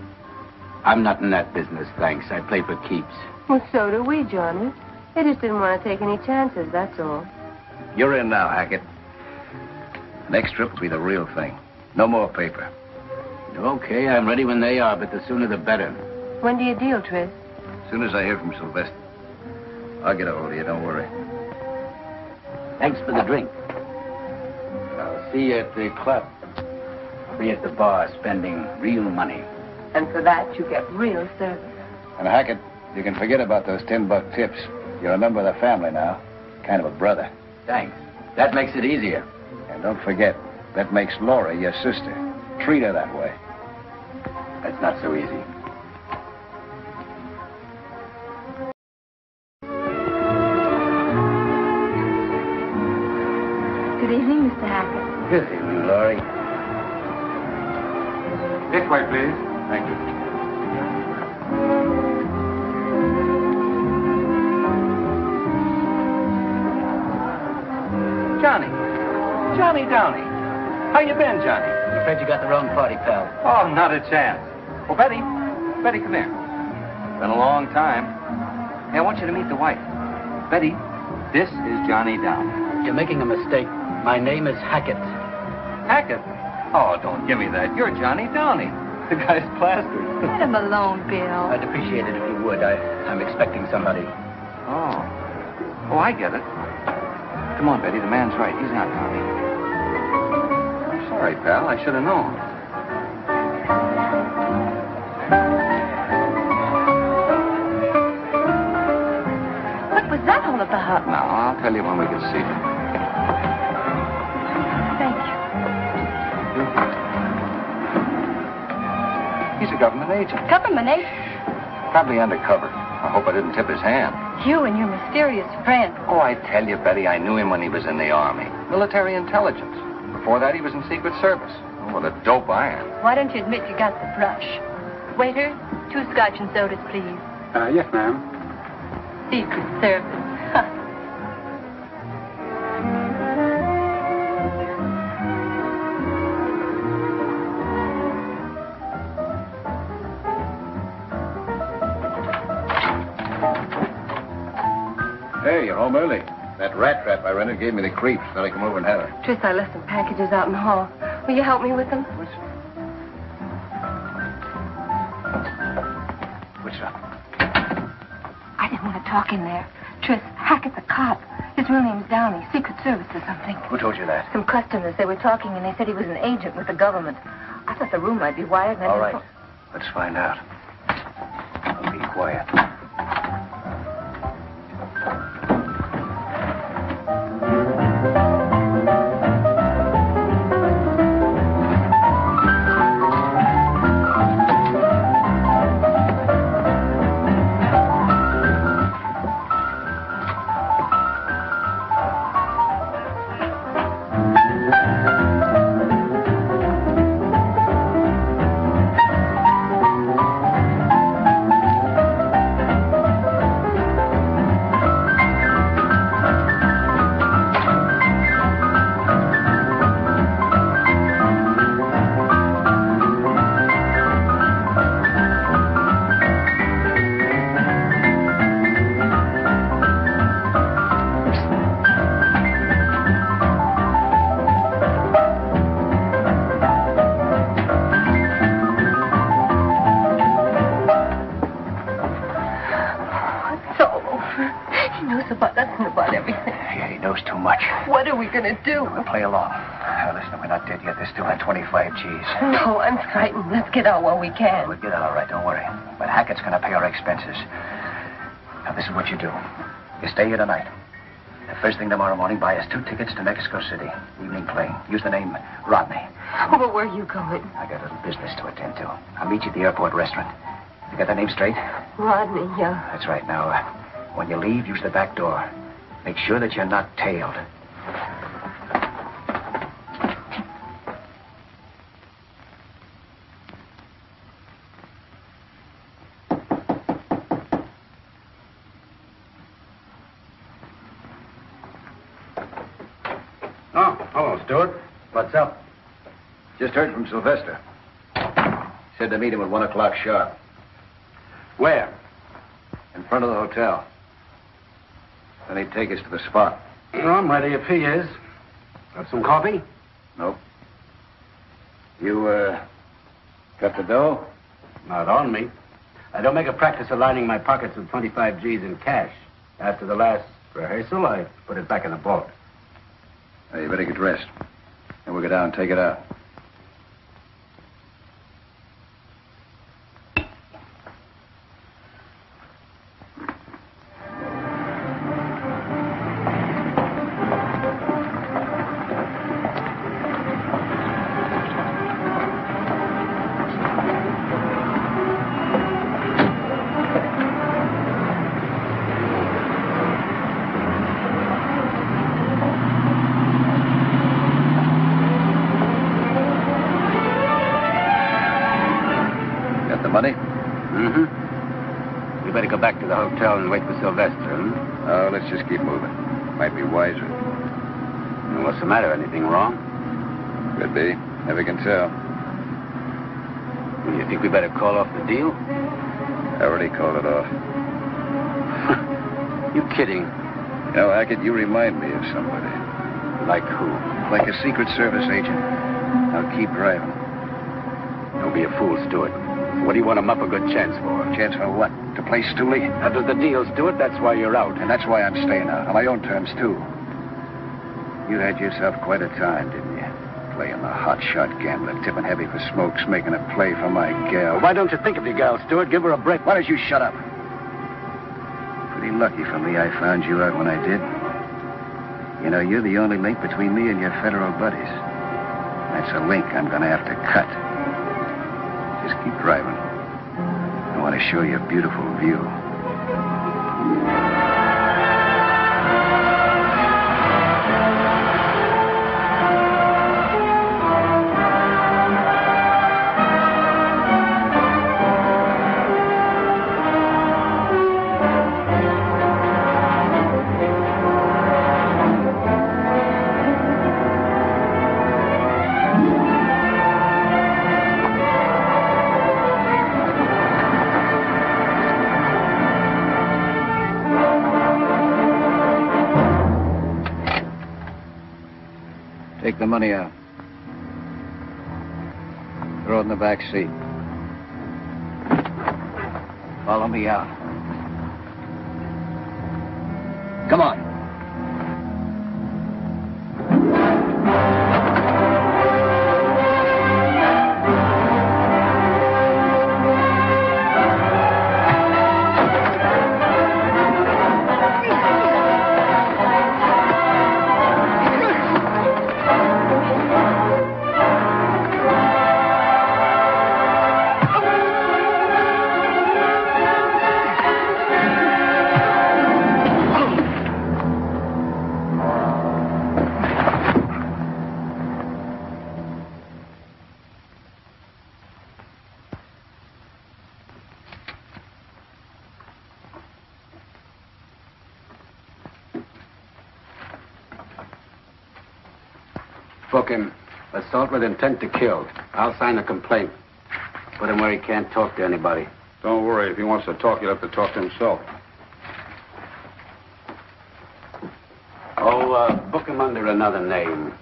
I'm not in that business, thanks. I play for keeps. Well, so do we, Johnny. They just didn't want to take any chances, that's all. You're in now, Hackett. Next trip will be the real thing. No more paper. Okay, I'm ready when they are, but the sooner the better. When do you deal, Tris? As soon as I hear from Sylvester. I'll get a hold of you, don't worry. Thanks for the drink. I'll see you at the club. I'll be at the bar spending real money. And for that, you get real service. And Hackett, you can forget about those $10 tips. You're a member of the family now. Kind of a brother. Thanks. That makes it easier. And don't forget, that makes Laura your sister. Treat her that way. That's not so easy. Good evening, Mr. Hackett. Good evening, Laurie. This way, please. Thank you. Johnny Downey. How you been, Johnny? I'm afraid you got the wrong party, pal. Oh, not a chance. Well, Betty, come here. Been a long time. Hey, I want you to meet the wife. Betty, this is Johnny Downey. You're making a mistake. My name is Hackett. Hackett? Oh, don't give me that. You're Johnny Downey. The guy's plastered. Let him alone, Bill. I'd appreciate it if you would. I'm expecting somebody. Oh, I get it. Come on, Betty. The man's right. He's not coming. I'm sorry, pal. I should have known. No, I'll tell you when we can see them. Thank you. He's a government agent. Government agent? Probably undercover. I hope I didn't tip his hand. You and your mysterious friend. Oh, I tell you, Betty, I knew him when he was in the Army. Military intelligence. Before that, he was in Secret Service. Oh, what a dope iron. Why don't you admit you got the brush? Waiter, 2 scotch and sodas, please. Yes, ma'am. Secret Service. Hey, you're home early. That rat trap I rented gave me the creeps. Thought I'd come over and have her. Tris, I left some packages out in the hall. Will you help me with them? What's up? I didn't want to talk in there. Tris, Hackett's a cop. His real name's Downey, Secret Service or something. Who told you that? Some customers, they were talking and they said he was an agent with the government. I thought the room might be wired and All right. Let's find out. I'll be quiet. What are we going to do? We'll play along. Now, listen, we're not dead yet. There's still 25 G's. No, I'm frightened. Let's get out while we can. We'll get out all right, don't worry. But Hackett's going to pay our expenses. Now, this is what you do. You stay here tonight. The first thing tomorrow morning, buy us 2 tickets to Mexico City. Evening plane. Use the name Rodney. Oh, but where are you going? I got a little business to attend to. I'll meet you at the airport restaurant. You got that name straight? Rodney, yeah. That's right. Now, when you leave, use the back door. Make sure that you're not tailed. Oh, hello, Stewart. What's up? Just heard from Sylvester. Said to meet him at 1 o'clock sharp. Where? In front of the hotel. Then he'd take us to the spot. Well, I'm ready if he is. Got some coffee? Nope. You, got the dough? Not on me. I don't make a practice of lining my pockets with 25 G's in cash. After the last rehearsal, I put it back in the boat. Hey, you better get dressed. And we'll go down and take it out. Money? Mm-hmm. We better go back to the hotel and wait for Sylvester, huh? Oh, let's just keep moving. Might be wiser. Well, what's the matter? Anything wrong? Could be. Never can tell. Well, you think we better call off the deal? I already called it off. You kidding? You know, Hackett, you remind me of somebody. Like who? Like a Secret Service agent. Now keep driving. Don't be a fool, Stewart. What do you want him up a good chance for? Chance for what? To play Stooley? That was the deal, Stewart. That's why you're out. And that's why I'm staying out. On my own terms, too. You had yourself quite a time, didn't you? Playing the hot-shot gambler, tipping heavy for smokes, making a play for my gal. Well, why don't you think of your gal, Stewart? Give her a break. Why don't you shut up? Pretty lucky for me I found you out when I did. You know, you're the only link between me and your federal buddies. That's a link I'm gonna have to cut. Just keep driving. I want to show you a beautiful view. Take the money out. Throw it in the back seat. Follow me out. Come on. Book him. Assault with intent to kill. I'll sign a complaint. Put him where he can't talk to anybody. Don't worry. If he wants to talk, he'll have to talk to himself. Oh, book him under another name.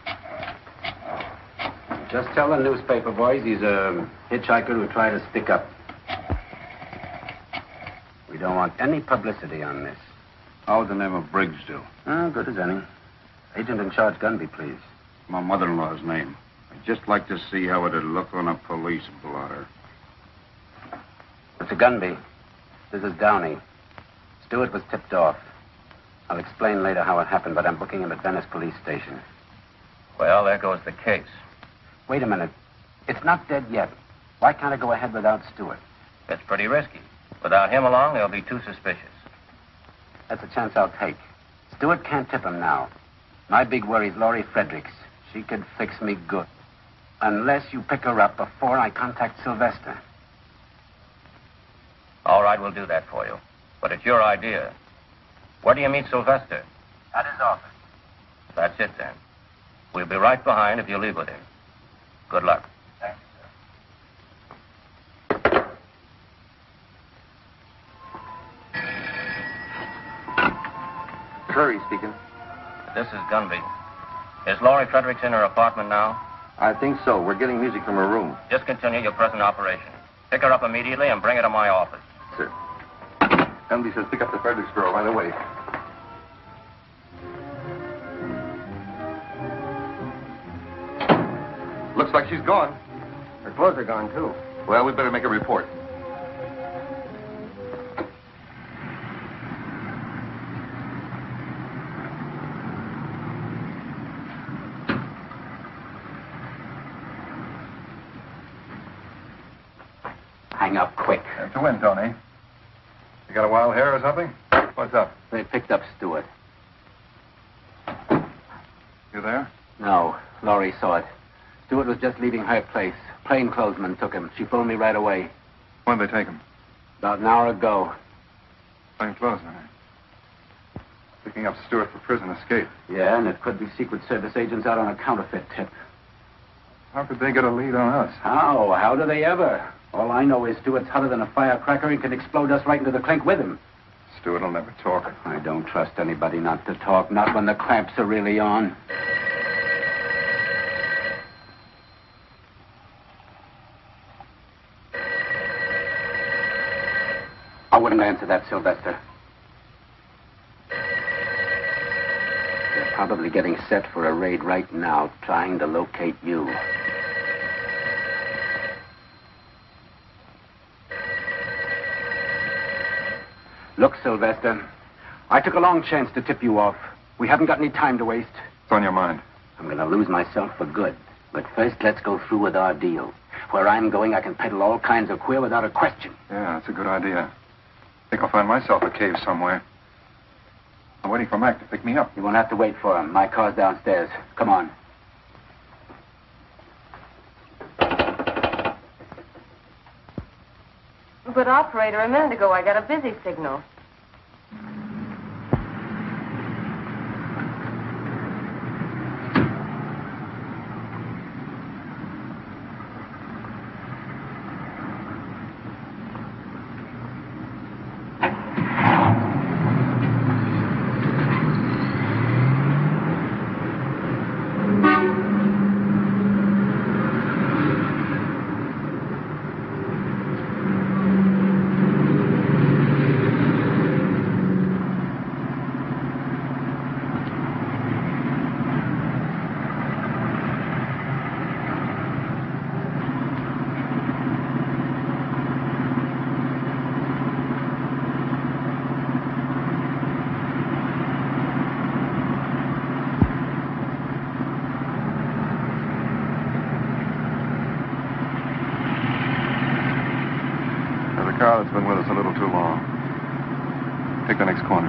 Just tell the newspaper boys he's a hitchhiker who tried to stick up. We don't want any publicity on this. How would the name of Briggs do? Good as any. Agent in charge, Gunby, please. My mother-in-law's name. I'd just like to see how it'd look on a police blotter. Mr. Gunby, this is Downey. Stewart was tipped off. I'll explain later how it happened, but I'm booking him at Venice Police Station. Well, there goes the case. Wait a minute. It's not dead yet. Why can't I go ahead without Stewart? It's pretty risky. Without him along, they'll be too suspicious. That's a chance I'll take. Stewart can't tip him now. My big worry's Laurie Fredericks. She could fix me good. Unless you pick her up before I contact Sylvester. All right, we'll do that for you. But it's your idea. Where do you meet Sylvester? At his office. That's it, then. We'll be right behind if you leave with him. Good luck. Thanks, sir. Curry speaking. This is Gunby. Is Laurie Fredericks in her apartment now? I think so. We're getting music from her room. Just continue your present operation. Pick her up immediately and bring her to my office. Sir. Emily says pick up the Fredericks girl right away. Looks like she's gone. Her clothes are gone, too. Well, we better make a report. Hang up quick. Have to win, Tony. You got a wild hair or something? What's up? They picked up Stewart. You there? No, Laurie saw it. Stewart was just leaving her place. Plainclothesman took him. She phoned me right away. When did they take him? About an hour ago. Plainclothesman, eh? Picking up Stewart for prison escape. Yeah, and it could be Secret Service agents out on a counterfeit tip. How could they get a lead on us? How? How do they ever? All I know is Stewart's hotter than a firecracker and can explode us right into the clink with him. Stewart will never talk. I don't trust anybody not to talk, not when the clamps are really on. I wouldn't answer that, Sylvester. They're probably getting set for a raid right now, trying to locate you. Look, Sylvester, I took a long chance to tip you off. We haven't got any time to waste. What's on your mind? I'm going to lose myself for good. But first, let's go through with our deal. Where I'm going, I can peddle all kinds of queer without a question. Yeah, that's a good idea. I think I'll find myself a cave somewhere. I'm waiting for Mac to pick me up. You won't have to wait for him. My car's downstairs. Come on. But, operator, a minute ago I got a busy signal. Car that's been with us a little too long. Take the next corner.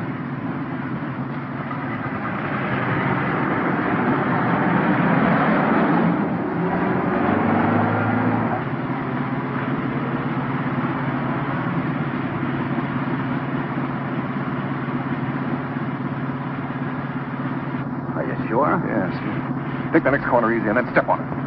Are you sure? Yes. Take the next corner easy and then step on it.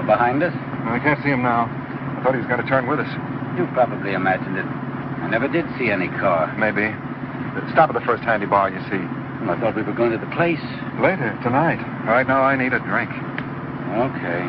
Behind us? I can't see him now. I thought he was going to turn with us. You probably imagined it. I never did see any car. Maybe. Stop at the first handy bar you see. Well, I thought we were going to the place. Later, tonight. Right now, I need a drink. Okay.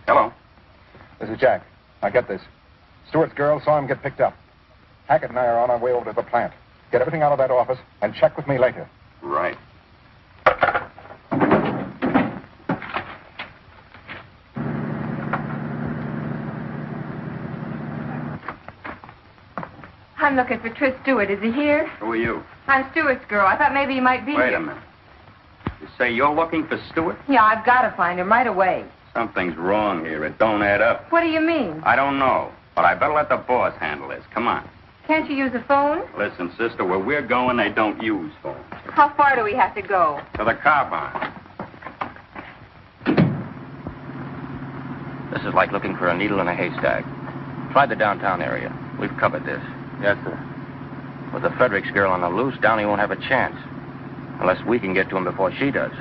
Hello. This is Jack. Now get this. Stewart's girl saw him get picked up. Hackett and I are on our way over to the plant. Get everything out of that office and check with me later. Right. I'm looking for Tris Stewart. Is he here? Who are you? I'm Stewart's girl. I thought maybe he might be Wait here. a minute. You say you're looking for Stewart? Yeah, I've got to find him right away. Something's wrong here. It don't add up. What do you mean? I don't know, but I better let the boss handle this. Come on. Can't you use a phone? Listen, sister, where we're going, they don't use phones. How far do we have to go? To the car barn. This is like looking for a needle in a haystack. Try the downtown area. We've covered this. Yes, sir. With the Fredericks girl on the loose, Downey won't have a chance. Unless we can get to him before she does.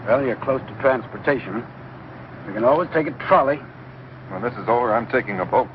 Well, you're close to transportation. We can always take a trolley. When this is over, I'm taking a boat.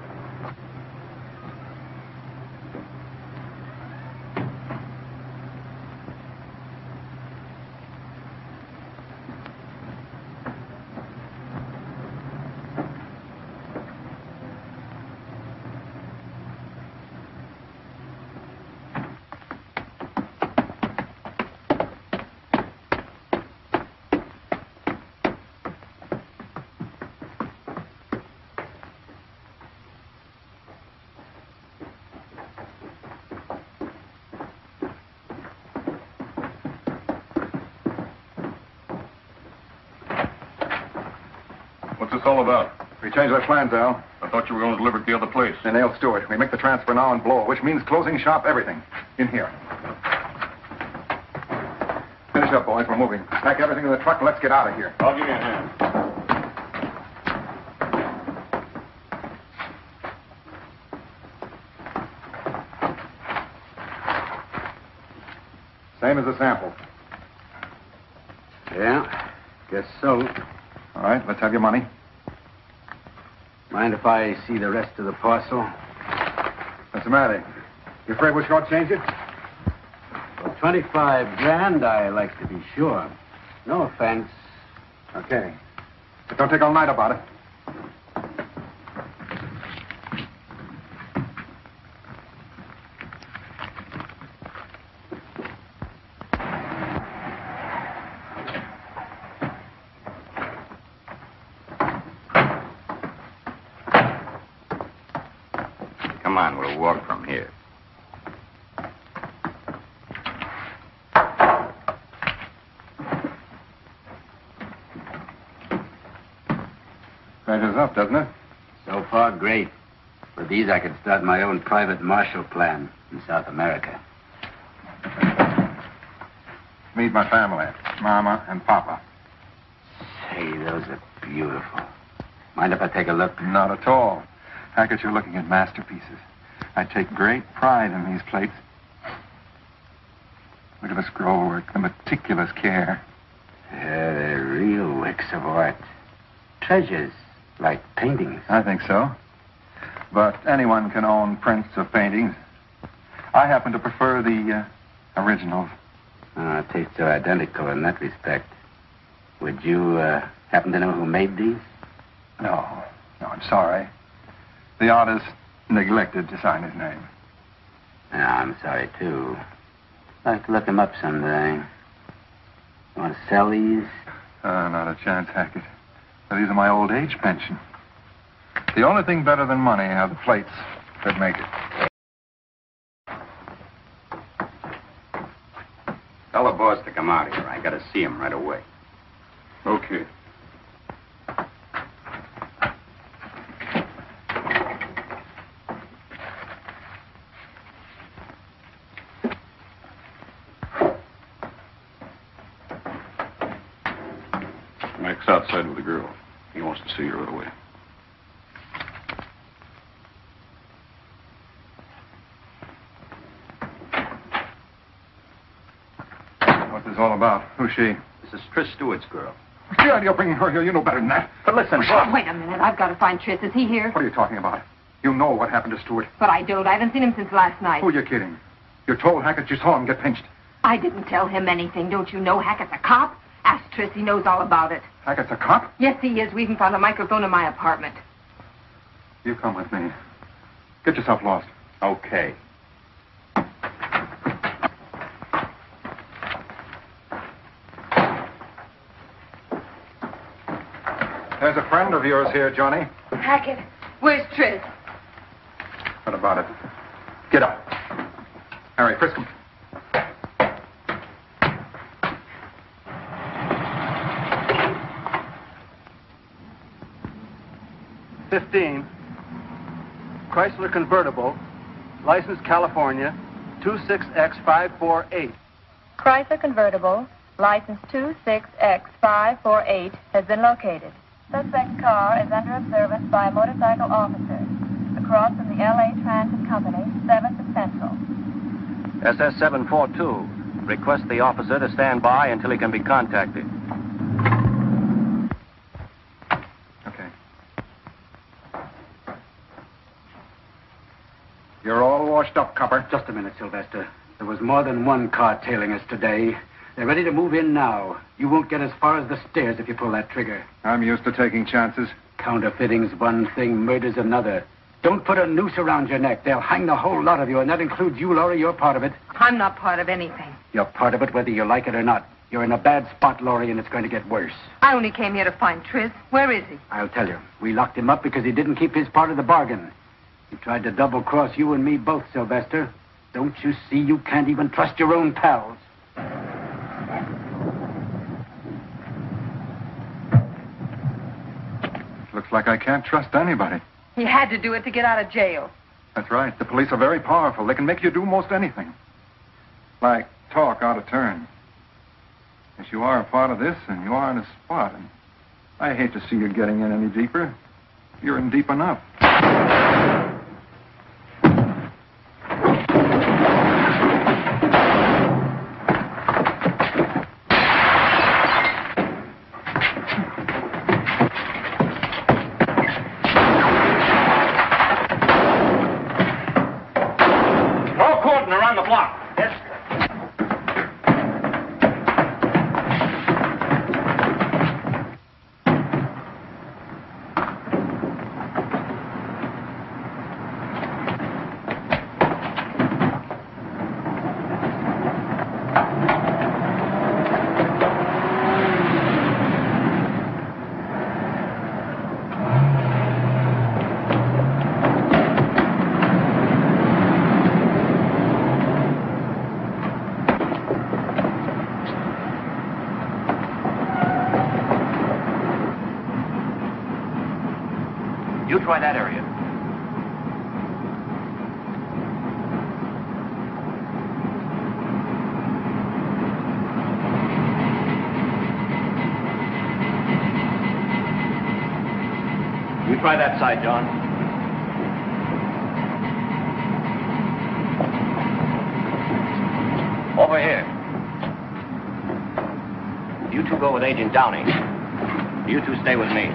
this all about? We changed our plans, Al. I thought you were going to deliver it to the other place. And nail Stewart. We make the transfer now and blow, which means closing shop, everything. In here. Finish up, boys. We're moving. Pack everything in the truck and let's get out of here. I'll give you a hand. Same as the sample. Yeah, guess so. All right, let's have your money. Mind if I see the rest of the parcel? What's the matter? You afraid we'll shortchange it? For 25 grand, I like to be sure. No offense. Okay. But don't take all night about it. Come on, we'll walk from here. Measures up, doesn't it? So far, great. With these, I could start my own private Marshall Plan in South America. Meet my family. Mama and Papa. Say, those are beautiful. Mind if I take a look? Not at all. Hackett, you're looking at masterpieces. I take great pride in these plates. Look at the scroll work, the meticulous care. Yeah, they're real works of art. Treasures, like paintings. I think so. But anyone can own prints of paintings. I happen to prefer the originals. Tastes are identical in that respect. Would you happen to know who made these? No, I'm sorry. The artist neglected to sign his name. Yeah, I'm sorry, too. I'd like to look him up someday. You want to sell these? Not a chance, Hackett. These are my old age pension. The only thing better than money are the plates that make it. Tell the boss to come out here. I gotta see him right away. Okay. Mike's outside with the girl. He wants to see her right away. What's this all about? Who's she? This is Tris Stewart's girl. What's the idea of bringing her here? You know better than that. But listen, Wait a minute. I've got to find Tris. Is he here? What are you talking about? You know what happened to Stewart. But I don't. I haven't seen him since last night. Who are you kidding? You told Hackett you saw him get pinched. I didn't tell him anything. Don't you know Hackett's a cop? Ask Tris. He knows all about it. Hackett's a cop? Yes, he is. We even found a microphone in my apartment. You come with me. Get yourself lost. Okay. There's a friend of yours here, Johnny. Hackett, where's Tris? What about it? Get up. Harry, frisk him. Chrysler convertible, license California, 26X548. Chrysler convertible, license 26X548, has been located. Suspect car is under observance by a motorcycle officer. Across from the LA Transit Company, 7th and Central. SS742. Request the officer to stand by until he can be contacted. Okay. You're all washed up, copper. Just a minute, Sylvester. There was more than one car tailing us today. They're ready to move in now. You won't get as far as the stairs if you pull that trigger. I'm used to taking chances. Counterfeiting's one thing, murder's another. Don't put a noose around your neck. They'll hang the whole lot of you, and that includes you, Laurie. You're part of it. I'm not part of anything. You're part of it whether you like it or not. You're in a bad spot, Laurie, and it's going to get worse. I only came here to find Tris. Where is he? I'll tell you. We locked him up because he didn't keep his part of the bargain. He tried to double-cross you and me both, Sylvester. Don't you see you can't even trust your own pals? like I can't trust anybody. He had to do it to get out of jail. That's right. The police are very powerful. They can make you do most anything. Like talk out of turn. Yes, you are a part of this, and you are in a spot, and I hate to see you getting in any deeper. You're in deep enough. You try that area. You try that side, John. Over here. You two go with Agent Downey. You two stay with me.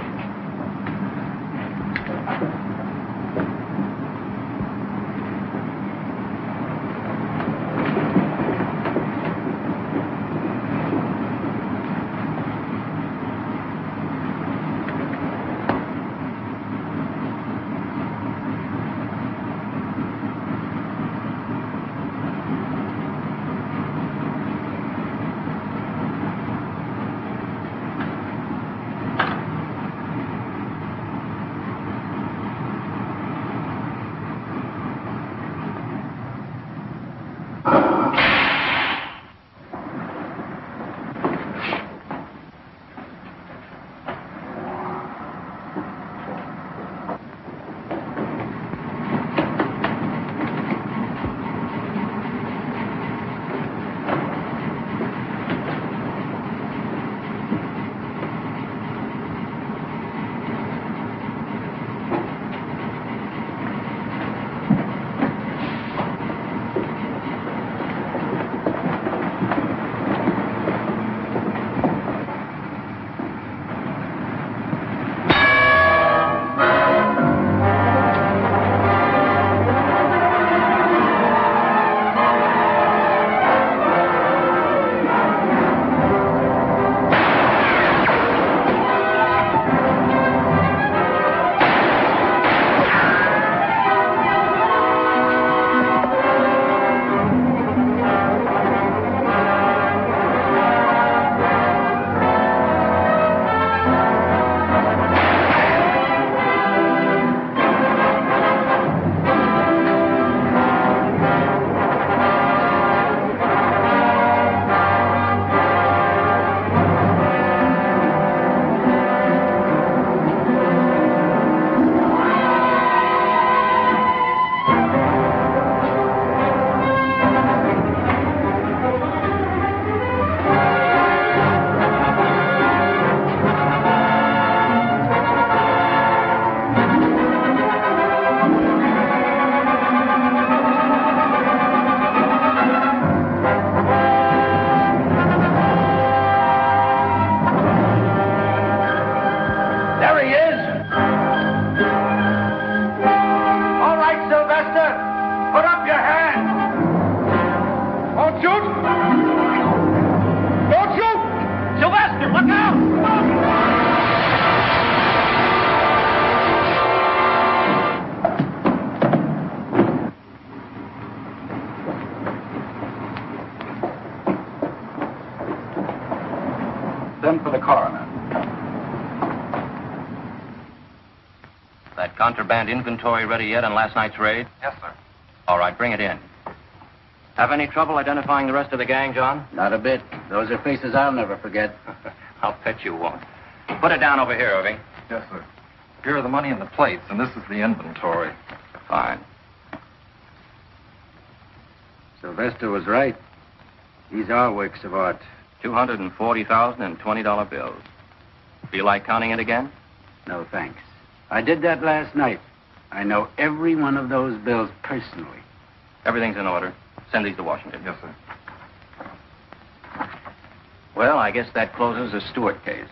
Send for the coroner. That contraband inventory ready yet on last night's raid? Yes, sir. All right, bring it in. Have any trouble identifying the rest of the gang, John? Not a bit. Those are faces I'll never forget. I'll bet you won't. Put it down over here, Irving. Yes, sir. Here are the money and the plates, and this is the inventory. Fine. Sylvester was right. These are works of art. $240,000 in $20 bills. Feel like counting it again? No, thanks. I did that last night. I know every one of those bills personally. Everything's in order. Send these to Washington. Yes, sir. Well, I guess that closes the Stewart case.